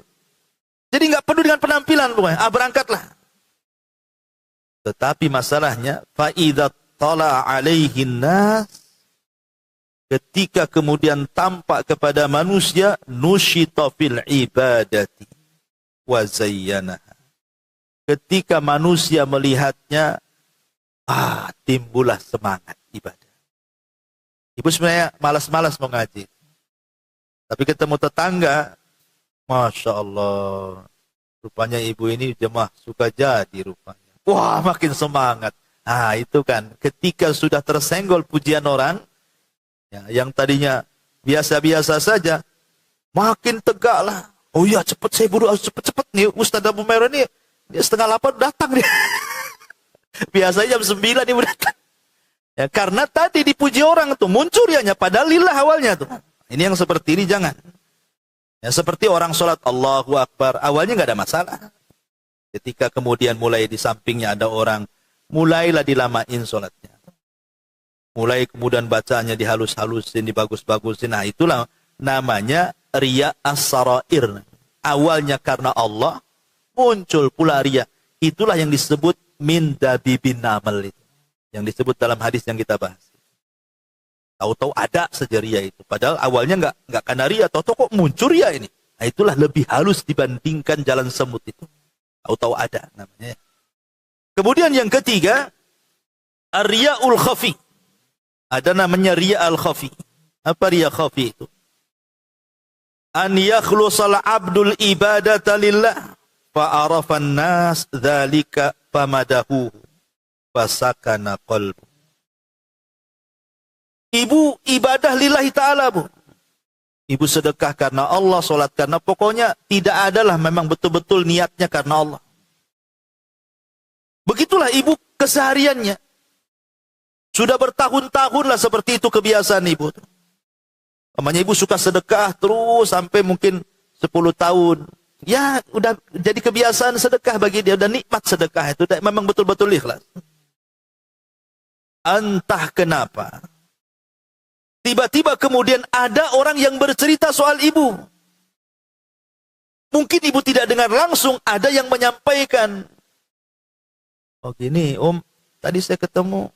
Jadi enggak perlu dengan penampilan pokoknya. Berangkatlah. Tetapi masalahnya fa idza tala alaihin nas, ketika kemudian tampak kepada manusia, nusyita fil ibadati wa zayyanaha. Ketika manusia melihatnya, timbullah semangat ibadah. Ibu sebenarnya malas-malas mau ngaji. Tapi ketemu tetangga, Masya Allah, rupanya ibu ini jemaah suka jadi rupanya. Wah, makin semangat. Itu kan, ketika sudah tersenggol pujian orang, ya, yang tadinya biasa-biasa saja, makin tegak lah. Oh iya, cepet saya buru, cepet-cepet nih, Ustadz Abu Merah nih, dia 7:30 datang dia. Biasanya jam 9 dia datang. Ya, karena tadi dipuji orang tuh, muncul rianya, padahal lillah awalnya tuh. Ini yang seperti ini jangan. Ya, seperti orang sholat Allahu Akbar, awalnya nggak ada masalah. Ketika kemudian mulai di sampingnya ada orang, mulailah dilamain sholatnya. Mulai kemudian bacanya dihalus-halusin, dibagus-bagusin. Nah itulah namanya riya as-sarair. Awalnya karena Allah, muncul pula riya. Itulah yang disebut min dabibin namal itu. Yang disebut dalam hadis yang kita bahas. Tahu-tahu ada saja riya itu. Padahal awalnya enggak karena riya. Tahu-tahu kok muncul riya ini. Nah itulah lebih halus dibandingkan jalan semut itu. Tahu-tahu ada namanya. Kemudian yang ketiga, ar-riya'ul khafi. Ada namanya riya al-khafi. Apa riya khafi itu? An yakhlusal abdul ibadata lillah fa'arafan nas dzalika famadahu fasakana qalbu. Ibu ibadah lillahi ta'ala, Bu. Ibu sedekah karena Allah, sholat karena, pokoknya tidak adalah memang betul-betul niatnya karena Allah. Begitulah ibu kesehariannya. Sudah bertahun-tahun lah seperti itu kebiasaan ibu. Namanya ibu suka sedekah terus sampai mungkin 10 tahun. Ya, udah jadi kebiasaan sedekah bagi dia. Udah nikmat sedekah itu. Memang betul-betul ikhlas. Entah kenapa. Tiba-tiba kemudian ada orang yang bercerita soal ibu. Mungkin ibu tidak dengar langsung, ada yang menyampaikan. Oh gini, Om, tadi saya ketemu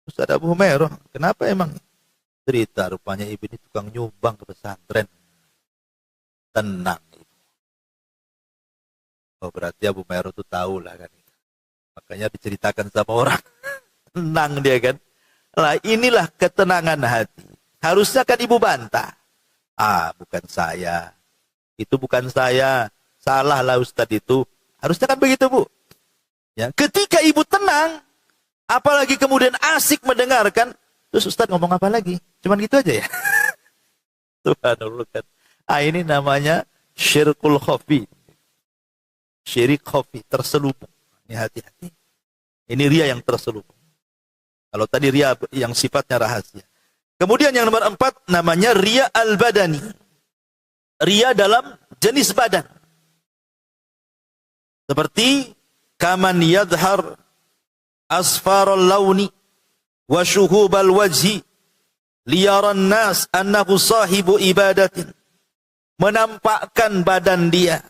Ustaz Abu Humairah. Kenapa emang? Cerita rupanya ibu ini tukang nyumbang ke pesantren. Tenang. Oh berarti Abu Humairah itu tahu lah kan. Makanya diceritakan sama orang. Tenang dia kan. Lah inilah ketenangan hati. Harusnya kan ibu bantah. Ah bukan saya. Itu bukan saya. Salah lah Ustadz itu. Harusnya kan begitu Bu. Ya, ketika ibu tenang. Apalagi kemudian asik mendengarkan. Terus Ustadz ngomong apa lagi? Cuman gitu aja ya. Subhanallah kan. Ah ini namanya syirkul khafi. Syirik khafi, terselubung. Ini hati-hati. Ini ria yang terselubung. Kalau tadi ria yang sifatnya rahasia. Kemudian yang nomor 4 namanya ria al-badani. Ria dalam jenis badan. Seperti kaman yadhar asfarul launi wa syuhubal wajhi liyaran nas annahu sahibu ibadatin. Menampakkan badan dia.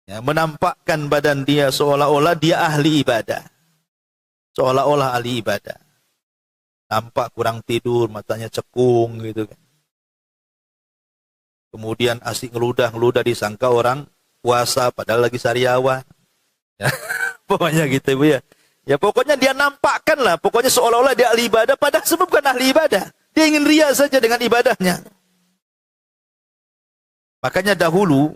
Ya, menampakkan badan dia seolah-olah dia ahli ibadah. Seolah-olah ahli ibadah. Nampak kurang tidur, matanya cekung gitu kan. Kemudian asik ngeludah disangka orang puasa padahal lagi sariawan. Ya, pokoknya gitu Bu ya. Ya pokoknya dia nampakkan lah, pokoknya seolah-olah dia ahli ibadah padahal sebab bukan ahli ibadah. Dia ingin ria saja dengan ibadahnya. Makanya dahulu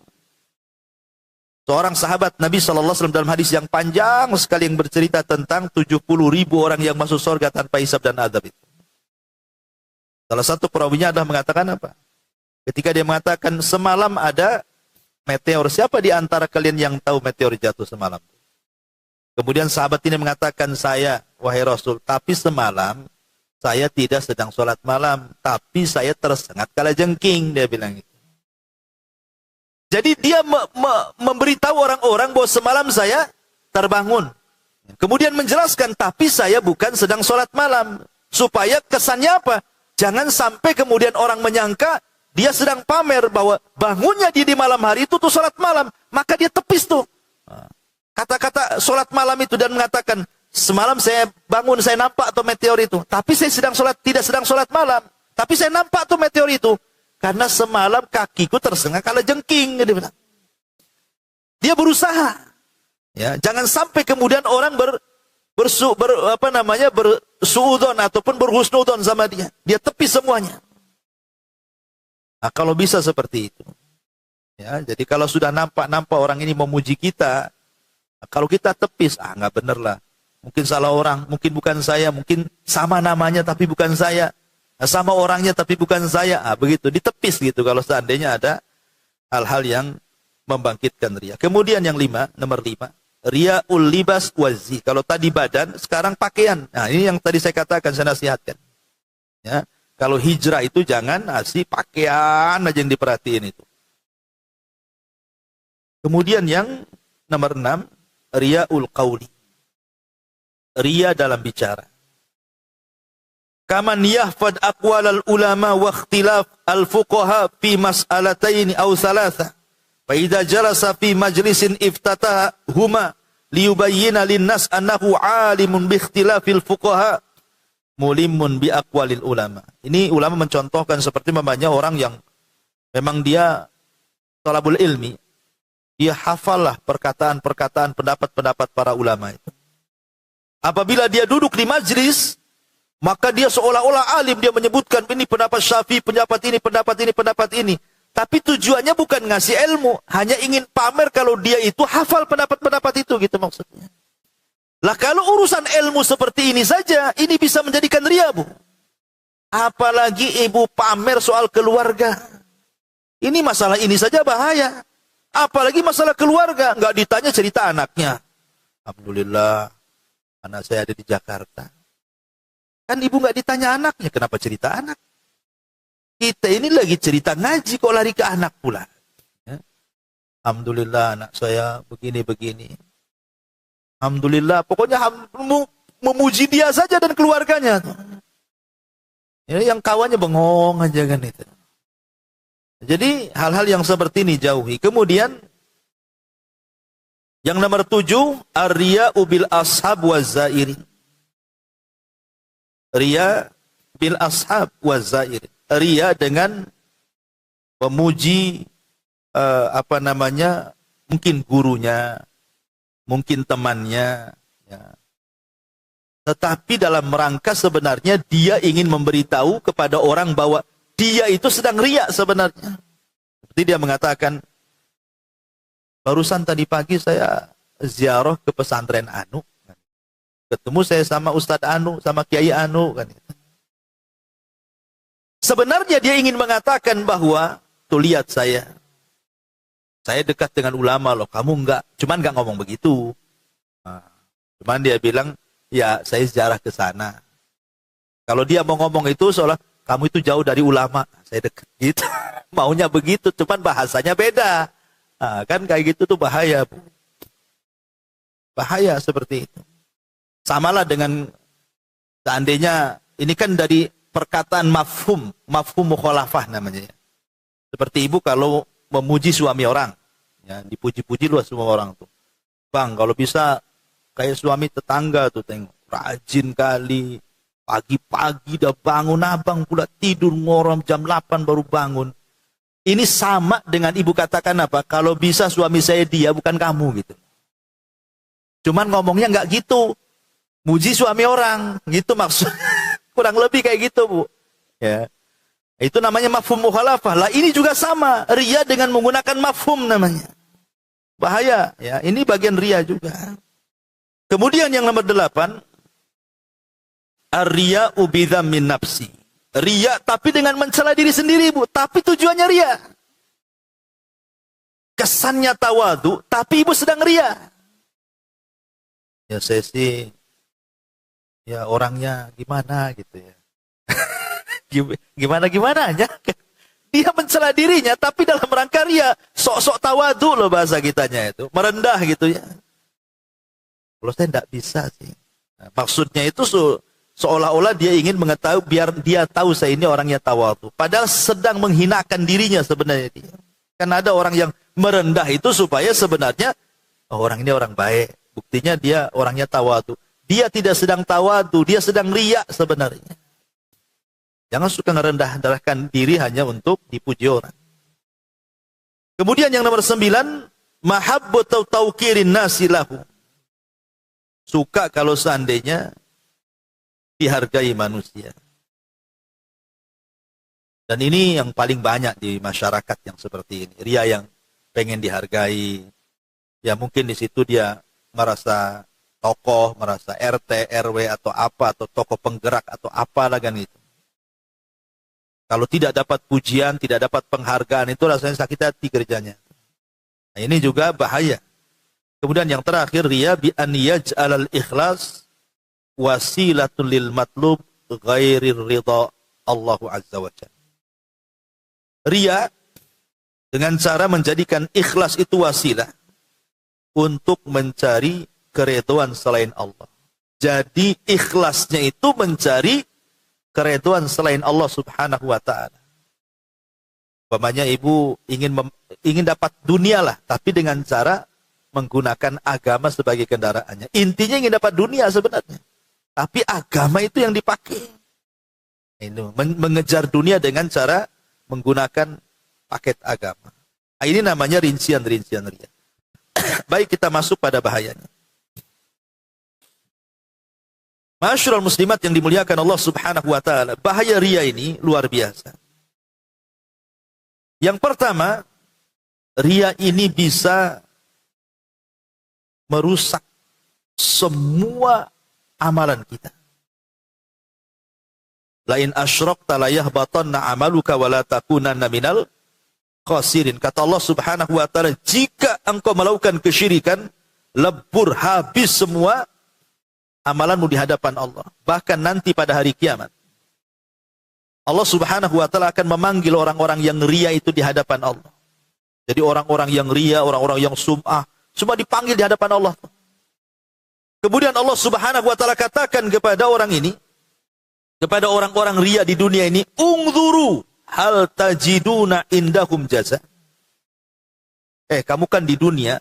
seorang sahabat Nabi SAW dalam hadis yang panjang sekali yang bercerita tentang 70.000 orang yang masuk surga tanpa hisab dan adab itu. Salah satu perawinya adalah mengatakan apa? Ketika dia mengatakan semalam ada meteor. Siapa di antara kalian yang tahu meteor jatuh semalam? Kemudian sahabat ini mengatakan saya, wahai Rasul, tapi semalam saya tidak sedang sholat malam. Tapi saya tersengat kalajengking, dia bilang itu. Jadi dia memberitahu orang-orang bahwa semalam saya terbangun. Kemudian menjelaskan, tapi saya bukan sedang sholat malam. Supaya kesannya apa? Jangan sampai kemudian orang menyangka dia sedang pamer bahwa bangunnya dia di malam hari itu tuh sholat malam. Maka dia tepis tuh. Kata-kata sholat malam itu dan mengatakan, semalam saya bangun, saya nampak tuh meteor itu. Tapi saya tidak sedang sholat malam. Tapi saya nampak tuh meteor itu. Karena semalam kakiku tersengat kalajengking. Dia berusaha. Ya, jangan sampai kemudian orang bersuudon ataupun berhusnudon sama dia. Dia tepis semuanya. Nah, kalau bisa seperti itu. Ya, jadi kalau sudah nampak orang ini memuji kita, kalau kita tepis, nggak bener lah. Mungkin salah orang, mungkin bukan saya, mungkin sama namanya tapi bukan saya. Sama orangnya tapi bukan saya. Begitu, ditepis gitu kalau seandainya ada hal-hal yang membangkitkan ria. Kemudian yang nomor 5, ria'ul libas wazi. Kalau tadi badan, sekarang pakaian. Nah, ini yang tadi saya katakan, saya nasihatkan. Ya, kalau hijrah itu jangan asli pakaian aja yang diperhatiin itu. Kemudian yang nomor 6, ria'ul qauli. Ria dalam bicara. Kaman yahfad aqwalal ulama wa ikhtilaf al-fuqaha fi mas'alataini aw thalatha. Fa idza jalasa fi majlisin iftataha huma liyubayyana lin-nas annahu 'alimun bi ikhtilafil fuqaha mulimun bi aqwalil ulama. Ini ulama mencontohkan seperti memangnya orang yang memang dia talabul ilmi, dia hafallah perkataan-perkataan pendapat-pendapat para ulama itu. Apabila dia duduk di majlis, maka dia seolah-olah alim, dia menyebutkan ini pendapat Syafi'i, pendapat ini. Tapi tujuannya bukan ngasih ilmu, hanya ingin pamer kalau dia itu hafal pendapat-pendapat itu, gitu maksudnya. Lah kalau urusan ilmu seperti ini saja, ini bisa menjadikan ria, Bu. Apalagi ibu pamer soal keluarga. Ini masalah ini saja bahaya. Apalagi masalah keluarga, nggak ditanya cerita anaknya. Alhamdulillah, anak saya ada di Jakarta. Kan ibu nggak ditanya anaknya, kenapa cerita anak? Kita ini lagi cerita ngaji, kok lari ke anak pula. Ya. Alhamdulillah anak saya begini-begini. Alhamdulillah, pokoknya memuji dia saja dan keluarganya. Ya, yang kawannya bengong aja kan itu. Jadi hal-hal yang seperti ini jauhi. Kemudian yang nomor 7, ar-riya'u bil ashab wa zairin. Riya bil ashab wa zairin. Riya dengan memuji mungkin gurunya, mungkin temannya, ya. Tetapi dalam rangka sebenarnya dia ingin memberitahu kepada orang bahwa dia itu sedang riya sebenarnya. Seperti dia mengatakan, barusan tadi pagi saya ziarah ke pesantren Anu, ketemu saya sama Ustadz Anu, sama Kiai Anu, kan. Sebenarnya dia ingin mengatakan bahwa, tuh lihat saya dekat dengan ulama loh, kamu enggak, cuman enggak ngomong begitu. Nah, cuman dia bilang, ya saya ziarah ke sana. Kalau dia mau ngomong itu seolah kamu itu jauh dari ulama, saya dekat gitu. Maunya begitu, cuman bahasanya beda. Nah, kan kayak gitu tuh bahaya, Bu. Bahaya seperti itu. Samalah dengan seandainya ini kan dari perkataan mafhum mukhalafah namanya. Seperti ibu kalau memuji suami orang, ya, dipuji-puji luas semua orang tuh. Bang, kalau bisa kayak suami tetangga tuh, tengok rajin kali, pagi-pagi udah bangun, abang pula tidur ngorom jam 8 baru bangun. Ini sama dengan ibu katakan apa? Kalau bisa suami saya dia, bukan kamu gitu. Cuman ngomongnya nggak gitu, muji suami orang, gitu maksud. Kurang lebih kayak gitu, Bu. Ya. Itu namanya mafhum mukhalafah. Lah ini juga sama, riya dengan menggunakan mafhum namanya. Bahaya, ya. Ini bagian riya juga. Kemudian yang nomor 8, ar-riya'u bidhammin nafsi. Riya tapi dengan mencela diri sendiri, Bu, tapi tujuannya riya. Kesannya tawadu, tapi ibu sedang riya. Ya saya sih, ya orangnya gimana gitu ya. Gimana aja. Dia mencela dirinya tapi dalam rangka riya, sok-sok tawadu loh bahasa kitanya itu, merendah gitu ya. Kalau saya tidak bisa sih. Nah, maksudnya itu seolah-olah dia ingin mengetahui biar dia tahu saya ini orangnya tawadu. Padahal sedang menghinakan dirinya sebenarnya dia. Karena ada orang yang merendah itu supaya sebenarnya orang ini orang baik. Buktinya dia orangnya tawadu. Dia tidak sedang tawadu, dia sedang riya sebenarnya. Jangan suka ngerendah-rendahkan diri hanya untuk dipuji orang. Kemudian yang nomor 9, mahabbatu tauqirin nasi lahu. Suka kalau seandainya dihargai manusia. Dan ini yang paling banyak di masyarakat yang seperti ini. Ria yang pengen dihargai. Ya mungkin di situ dia merasa tokoh, merasa RT, RW atau apa, atau tokoh penggerak atau apa lah kan itu. Kalau tidak dapat pujian, tidak dapat penghargaan, itu rasanya sakit hati kerjanya. Nah, ini juga bahaya. Kemudian yang terakhir, riya bi an yaj'alal ikhlas wasilatun lil matlub ghairir ridha Allahu azza wa jalla. Riya dengan cara menjadikan ikhlas itu wasilah untuk mencari keridhaan selain Allah. Jadi ikhlasnya itu mencari keridhaan selain Allah Subhanahu wa taala. Umpamanya ibu ingin dapat dunia lah, tapi dengan cara menggunakan agama sebagai kendaraannya. Intinya ingin dapat dunia sebenarnya. Tapi agama itu yang dipakai. Ini mengejar dunia dengan cara menggunakan paket agama. Nah, ini namanya rincian-rincian riya. Baik, kita masuk pada bahayanya. Ma'asyiral muslimat yang dimuliakan Allah Subhanahu wa taala, bahaya riya ini luar biasa. Yang pertama, riya ini bisa merusak semua amalan kita. Lain asyrakta la yahbatanna amaluka wa la takunanna minal khasirin. Kata Allah Subhanahu wa taala, jika engkau melakukan kesyirikan, lebur habis semua amalanmu di hadapan Allah. Bahkan nanti pada hari kiamat, Allah Subhanahu wa taala akan memanggil orang-orang yang riya itu di hadapan Allah. Jadi orang-orang yang ria, orang-orang yang sum'ah, semua dipanggil di hadapan Allah. Kemudian Allah Subhanahu wa taala katakan kepada orang ini, kepada orang-orang ria di dunia ini, "Ungzuru hal tajiduna indahum jaza." Kamu kan di dunia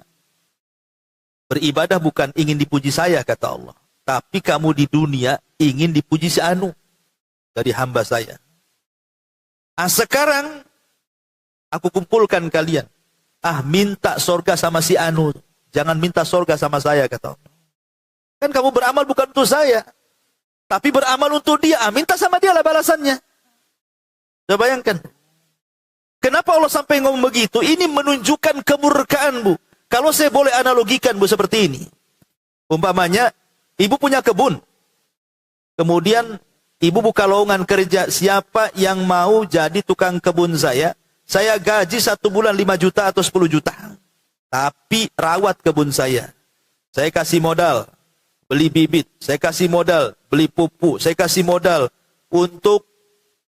beribadah bukan ingin dipuji saya, kata Allah. Tapi kamu di dunia ingin dipuji si anu dari hamba saya. Sekarang aku kumpulkan kalian. Minta sorga sama si anu. Jangan minta sorga sama saya, kata Allah. Kan kamu beramal bukan untuk saya, tapi beramal untuk dia. Minta sama dia lah balasannya. Coba bayangkan. Kenapa Allah sampai ngomong begitu? Ini menunjukkan kemurkaan, Bu. Kalau saya boleh analogikan, Bu, seperti ini. Umpamanya, ibu punya kebun. Kemudian, ibu buka lowongan kerja. Siapa yang mau jadi tukang kebun saya? Saya gaji 1 bulan 5 juta atau 10 juta. Tapi rawat kebun saya. Saya kasih modal. Beli bibit, saya kasih modal, beli pupuk, saya kasih modal untuk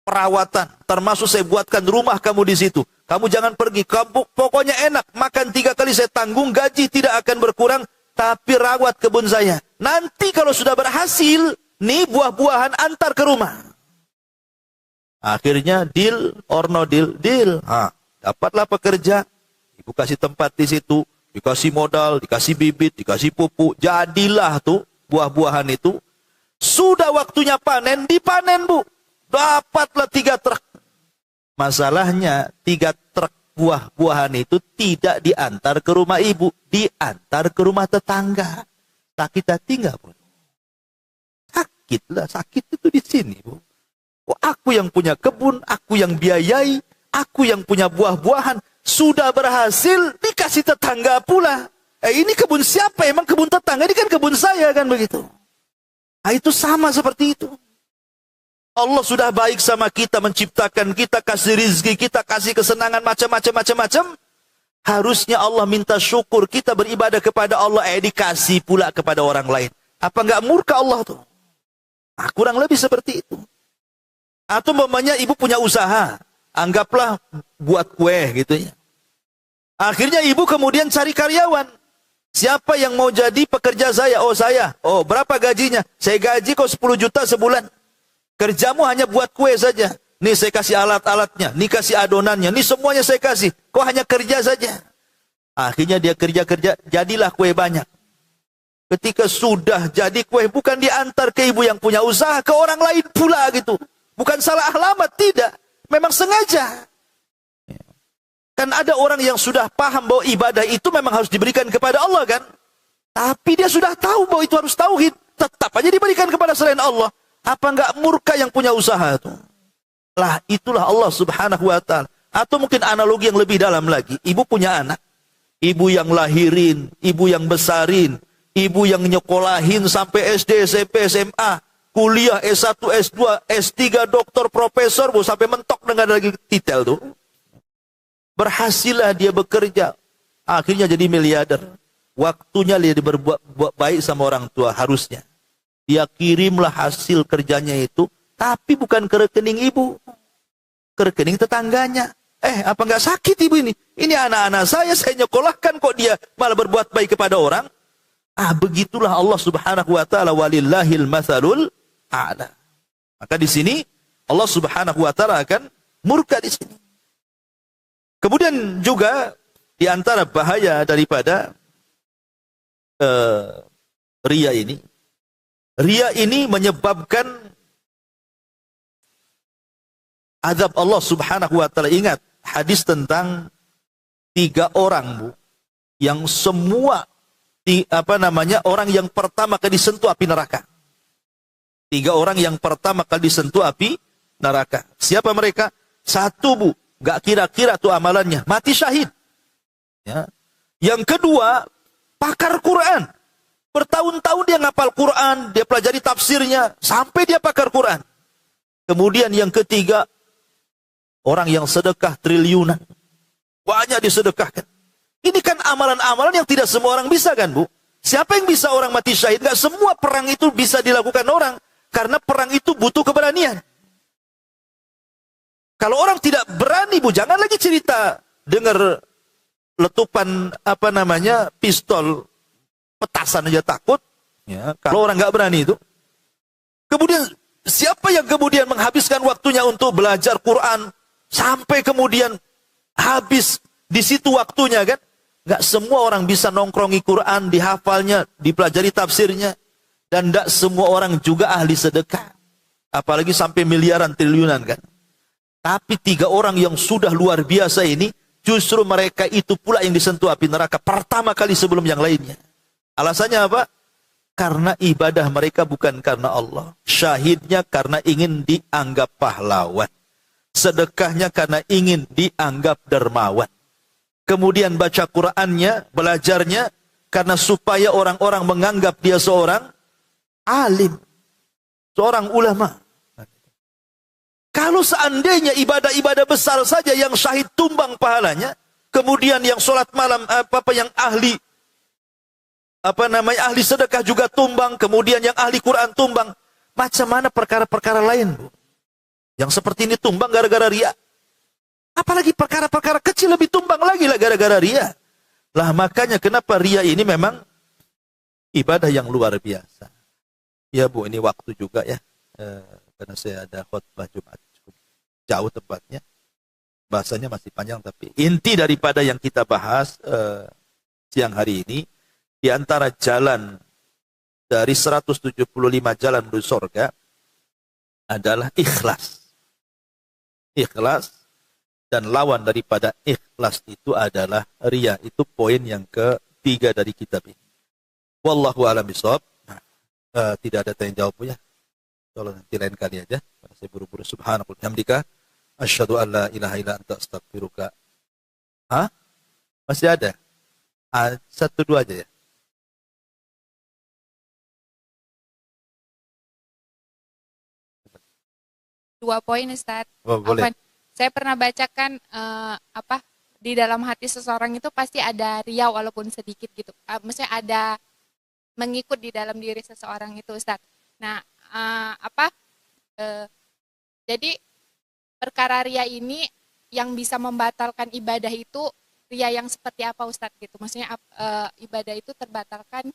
perawatan. Termasuk saya buatkan rumah kamu di situ. Kamu jangan pergi, kamu pokoknya enak. Makan 3 kali saya tanggung, gaji tidak akan berkurang, tapi rawat kebun saya. Nanti kalau sudah berhasil, nih buah-buahan antar ke rumah. Akhirnya deal or no deal? Deal. Dapatlah pekerja, ibu kasih tempat di situ. Dikasih modal, dikasih bibit, dikasih pupuk. Jadilah tuh buah-buahan itu. Sudah waktunya panen, dipanen, Bu. Dapatlah 3 truk. Masalahnya 3 truk buah-buahan itu tidak diantar ke rumah ibu. Diantar ke rumah tetangga. Sakit hati nggak, Bu? Sakitlah, sakit itu di sini, Bu. Aku yang punya kebun, aku yang biayai, aku yang punya buah-buahan. Sudah berhasil, dikasih tetangga pula. Ini kebun siapa? Emang kebun tetangga, ini kan kebun saya, kan begitu. Itu sama seperti itu. Allah sudah baik sama kita, menciptakan kita, kasih rizki, kita kasih kesenangan macam-macam. Harusnya Allah minta syukur, kita beribadah kepada Allah, dikasih pula kepada orang lain. Apa enggak murka Allah tuh? Kurang lebih seperti itu. Atau umpamanya ibu punya usaha, anggaplah buat kue gitu ya. Akhirnya ibu kemudian cari karyawan. Siapa yang mau jadi pekerja saya? Saya. Berapa gajinya? Saya gaji kok 10 juta sebulan. Kerjamu hanya buat kue saja. Nih saya kasih alat-alatnya, nih kasih adonannya, nih semuanya saya kasih. Kok hanya kerja saja? Akhirnya dia kerja-kerja, jadilah kue banyak. Ketika sudah jadi kue, bukan diantar ke ibu yang punya usaha, ke orang lain pula gitu. Bukan salah alamat, tidak. Memang sengaja. Kan ada orang yang sudah paham bahwa ibadah itu memang harus diberikan kepada Allah, kan? Tapi dia sudah tahu bahwa itu harus tauhid. Tetap aja diberikan kepada selain Allah. Apa enggak murka yang punya usaha itu? Lah, itulah Allah Subhanahu wa ta'ala. Atau mungkin analogi yang lebih dalam lagi. Ibu punya anak. Ibu yang lahirin, ibu yang besarin, ibu yang nyekolahin sampai SD, SMP, SMA, kuliah S1, S2, S3, doktor, profesor, Bu, sampai mentok dengan lagi titel tuh. Berhasillah dia bekerja. Akhirnya jadi miliarder. Waktunya dia berbuat baik sama orang tua, harusnya. Dia kirimlah hasil kerjanya itu, tapi bukan ke rekening ibu. Ke rekening tetangganya. Apa nggak sakit ibu ini? Ini anak-anak saya nyekolahkan kok dia malah berbuat baik kepada orang. Begitulah Allah Subhanahu wa ta'ala, walillahil matsalul a'la. Maka di sini Allah Subhanahu wa ta'ala akan murka di sini. Kemudian juga di antara bahaya daripada ria ini. Ria ini menyebabkan azab Allah Subhanahu wa ta'ala. Ingat hadis tentang 3 orang, Bu, yang semua orang yang pertama kali disentuh api neraka. 3 orang yang pertama kali disentuh api neraka. Siapa mereka? 1, Bu, gak kira-kira tuh amalannya, mati syahid. Ya. Yang kedua, pakar Quran. Bertahun-tahun dia ngapal Quran, dia pelajari tafsirnya, sampai dia pakar Quran. Kemudian yang ketiga, orang yang sedekah triliunan. Banyak disedekahkan. Ini kan amalan-amalan yang tidak semua orang bisa, kan, Bu? Siapa yang bisa orang mati syahid? Gak semua perang itu bisa dilakukan orang. Karena perang itu butuh keberanian. Kalau orang tidak berani, Bu, jangan lagi cerita dengar letupan pistol petasan aja takut. Ya, kalau orang nggak berani itu. Kemudian siapa yang kemudian menghabiskan waktunya untuk belajar Quran sampai kemudian habis di situ waktunya kan? Nggak semua orang bisa nongkrongi Quran, dihafalnya, dipelajari tafsirnya, dan nggak semua orang juga ahli sedekah. Apalagi sampai miliaran triliunan kan? Tapi 3 orang yang sudah luar biasa ini, justru mereka itu pula yang disentuh api neraka pertama kali sebelum yang lainnya. Alasannya apa? Karena ibadah mereka bukan karena Allah. Syahidnya karena ingin dianggap pahlawan. Sedekahnya karena ingin dianggap dermawan. Kemudian baca Qur'annya, belajarnya, karena supaya orang-orang menganggap dia seorang alim. Seorang ulama. Kalau seandainya ibadah-ibadah besar saja yang syahid tumbang pahalanya, kemudian yang sholat malam, yang ahli ahli sedekah juga tumbang, kemudian yang ahli Quran tumbang, macam mana perkara-perkara lain, Bu? Yang seperti ini tumbang gara-gara riya. Apalagi perkara-perkara kecil lebih tumbang lagi lah gara-gara riya. Lah makanya kenapa riya ini memang ibadah yang luar biasa. Ya Bu, ini waktu juga ya. Karena saya ada khutbah Jumat cukup jauh tempatnya. Bahasanya masih panjang, tapi inti daripada yang kita bahas siang hari ini, di antara jalan dari 175 jalan menuju surga adalah ikhlas. Ikhlas, dan lawan daripada ikhlas itu adalah riya. Itu poin yang ketiga dari kitab ini. Wallahu a'lam bishawab. Tidak ada tanya jawab ya. Kalau nanti lain kali aja. Karena saya buru-buru. Subhanallah. Hamdika. Asyhadu an la ilaha illa anta astaghfiruka. Hah? Masih ada? 1-2 aja ya. Dua poin Ustaz. Oh, boleh. Saya pernah bacakan di dalam hati seseorang itu pasti ada riya walaupun sedikit gitu. Maksudnya ada mengikut di dalam diri seseorang itu Ustaz. Nah, jadi perkara riya ini yang bisa membatalkan ibadah itu riya yang seperti apa Ustaz gitu. Maksudnya ibadah itu terbatalkan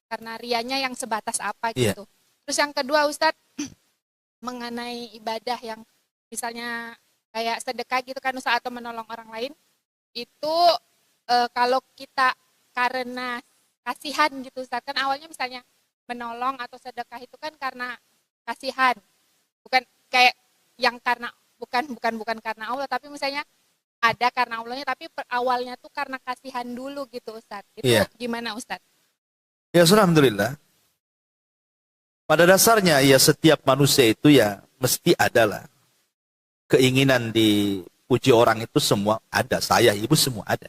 karena riyanya yang sebatas apa gitu. Yeah. Terus yang kedua Ustaz, mengenai ibadah yang misalnya kayak sedekah gitu kan Ustaz, atau menolong orang lain itu kalau kita karena kasihan gitu Ustaz, kan awalnya misalnya menolong atau sedekah itu kan karena kasihan, bukan kayak yang karena bukan karena Allah, tapi misalnya ada karena Allahnya, tapi awalnya tuh karena kasihan dulu gitu Ustaz. Itu gimana Ustaz? Ya, alhamdulillah. Pada dasarnya ya setiap manusia itu ya mesti adalah keinginan dipuji orang, itu semua ada. Saya, ibu, semua ada.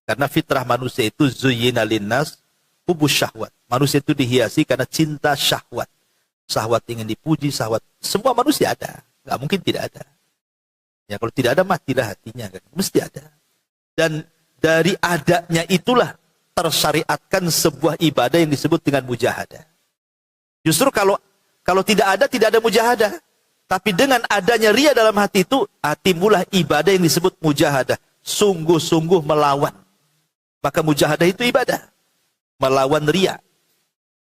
Karena fitrah manusia itu zuyyina linnas hubus syahwat. Manusia itu dihiasi karena cinta syahwat. Syahwat ingin dipuji, syahwat. Semua manusia ada. Nggak mungkin tidak ada. Ya kalau tidak ada matilah hatinya kan. Mesti ada. Dan dari adanya itulah tersyariatkan sebuah ibadah yang disebut dengan mujahadah. Justru kalau tidak ada mujahadah. Tapi dengan adanya riya dalam hati itu, timbullah ibadah yang disebut mujahadah. Sungguh-sungguh melawan. Maka mujahadah itu ibadah. Melawan riya.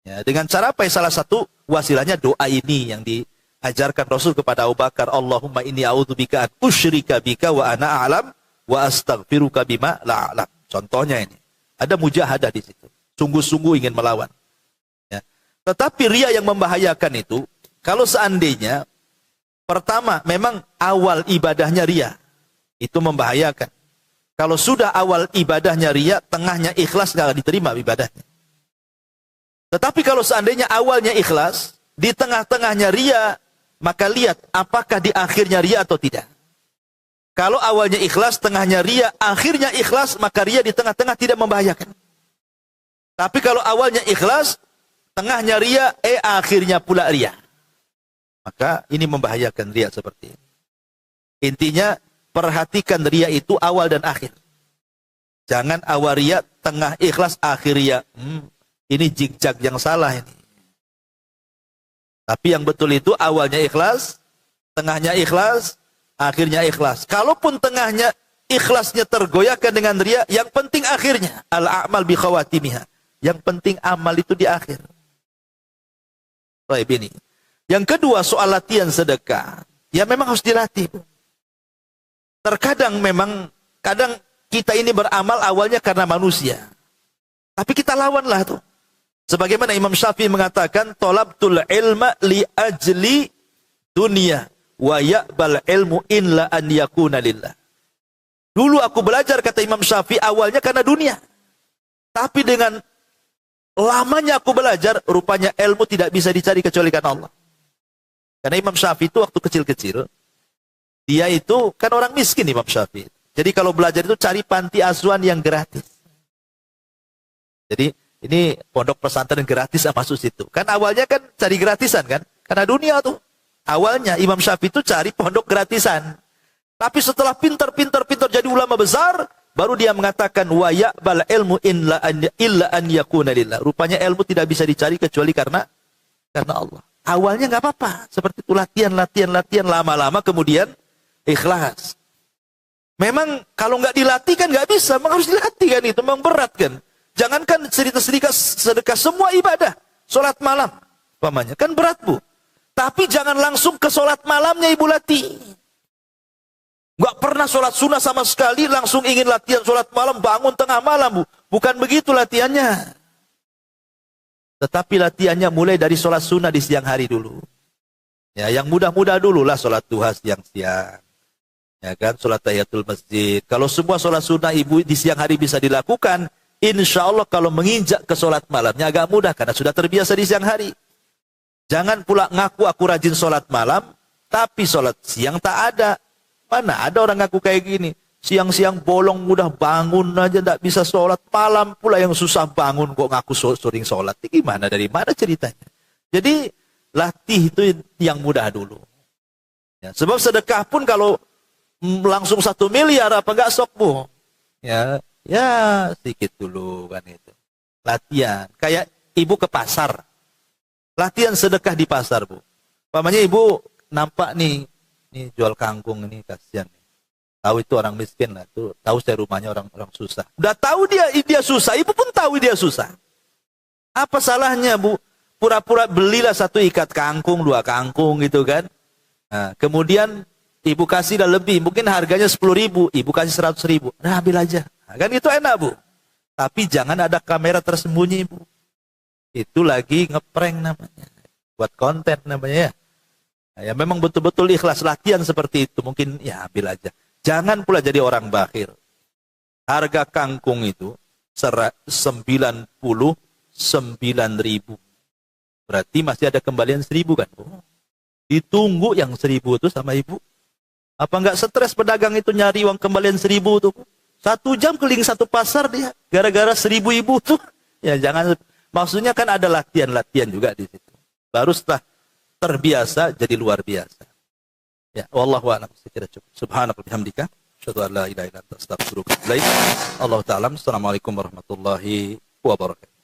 Ya, dengan cara apa? Salah satu wasilahnya doa ini yang diajarkan Rasul kepada Abu Bakar. Allahumma inni a'udzubika an usyrika bika wa ana a'lam wa astaghfiruka bima la a'lam. Contohnya ini. Ada mujahadah di situ. Sungguh-sungguh ingin melawan. Ya. Tetapi riya yang membahayakan itu, kalau seandainya pertama, memang awal ibadahnya riya. Itu membahayakan. Kalau sudah awal ibadahnya riya, tengahnya ikhlas, nggak diterima ibadahnya. Tetapi kalau seandainya awalnya ikhlas, di tengah-tengahnya riya, maka lihat apakah di akhirnya riya atau tidak. Kalau awalnya ikhlas, tengahnya riya, akhirnya ikhlas, maka riya di tengah-tengah tidak membahayakan. Tapi kalau awalnya ikhlas, tengahnya riya, akhirnya pula riya. Maka ini membahayakan riya seperti ini. Intinya, perhatikan riya itu awal dan akhir. Jangan awal riya, tengah ikhlas, akhir riya. Ini jigjag yang salah ini. Tapi yang betul itu awalnya ikhlas, tengahnya ikhlas, akhirnya ikhlas. Kalaupun tengahnya ikhlasnya tergoyahkan dengan riya, yang penting akhirnya. Al-a'mal bi khawatimiha. Yang penting amal itu di akhir. Baik ini. Yang kedua soal latihan sedekah. Ya memang harus dilatih. Terkadang memang, kadang kita ini beramal awalnya karena manusia. Tapi kita lawanlah tuh. Sebagaimana Imam Syafi'i mengatakan, tolabtul ilma li ajli dunia. Wa ya'bal ilmu illa an yakuna lillah. Dulu aku belajar, kata Imam Syafi'i, awalnya karena dunia. Tapi dengan lamanya aku belajar, rupanya ilmu tidak bisa dicari kecuali karena Allah. Karena Imam Syafi'i itu waktu kecil-kecil, dia itu kan orang miskin Imam Syafi'i. Jadi kalau belajar itu cari panti asuhan yang gratis. Jadi ini pondok pesantren gratis masuk situ. Kan awalnya kan cari gratisan kan? Karena dunia tuh. Awalnya Imam Syafi'i itu cari pondok gratisan. Tapi setelah pintar jadi ulama besar, baru dia mengatakan wa ya'bal ilmu illa an yakuna lillah. Rupanya ilmu tidak bisa dicari kecuali karena Allah. Awalnya nggak apa-apa, seperti itu latihan, lama-lama kemudian ikhlas. Memang kalau nggak dilatih kan nggak bisa, memang harus dilatih kan, itu memang berat kan. Jangankan sedekah semua ibadah, sholat malam, umpamanya kan berat bu. Tapi jangan langsung ke sholat malamnya ibu latih. Nggak pernah sholat sunnah sama sekali, langsung ingin latihan sholat malam, bangun tengah malam bu. Bukan begitu latihannya. Tetapi latihannya mulai dari sholat sunnah di siang hari dulu. Ya, yang mudah-mudah dulu lah sholat duha siang-siang. Ya kan, sholat tahiyatul masjid. Kalau semua sholat sunnah ibu di siang hari bisa dilakukan, insya Allah kalau menginjak ke sholat malamnya agak mudah karena sudah terbiasa di siang hari. Jangan pula ngaku aku rajin sholat malam, tapi sholat siang tak ada. Mana ada orang ngaku kayak gini? Siang-siang bolong mudah bangun aja tidak bisa sholat. Malam pula yang susah bangun kok ngaku sering sholat. Gimana, dari mana ceritanya? Jadi latih itu yang mudah dulu. Ya, sebab sedekah pun kalau langsung 1 miliar apa enggak sok bu? Ya sedikit dulu kan itu. Latihan. Kayak ibu ke pasar. Latihan sedekah di pasar bu. Pamannya ibu nampak nih jual kangkung ini kasihan. Tahu itu orang miskin lah, tuh tahu saya rumahnya orang susah. Udah tahu dia susah, ibu pun tahu dia susah. Apa salahnya bu? Pura-pura belilah 1 ikat kangkung, 2 kangkung gitu kan. Nah, kemudian ibu kasih dah lebih, mungkin harganya 10.000, ibu kasih 100.000. Nah ambil aja. Nah, kan itu enak bu. Tapi jangan ada kamera tersembunyi bu. Itu lagi ngeprank namanya. Buat konten namanya ya. Nah, ya memang betul-betul ikhlas latihan seperti itu. Mungkin ya ambil aja. Jangan pula jadi orang bakhil. Harga kangkung itu 99.000. Berarti masih ada kembalian 1.000 kan? Oh, ditunggu yang 1.000 itu sama ibu. Apa enggak stres pedagang itu nyari uang kembalian 1.000 tuh? 1 jam keliling 1 pasar dia. Gara-gara 1.000 ibu tuh. Ya jangan. Maksudnya kan ada latihan-latihan juga di situ. Baru setelah terbiasa jadi luar biasa. Ya, wallahu a'lam. Sekira cukup. Subhanallah bihamdika, asyhadu an la ilaha illa anta, astaghfiruka wa atubu ilaik. Allahu ta'ala. Assalamualaikum warahmatullahi wabarakatuh.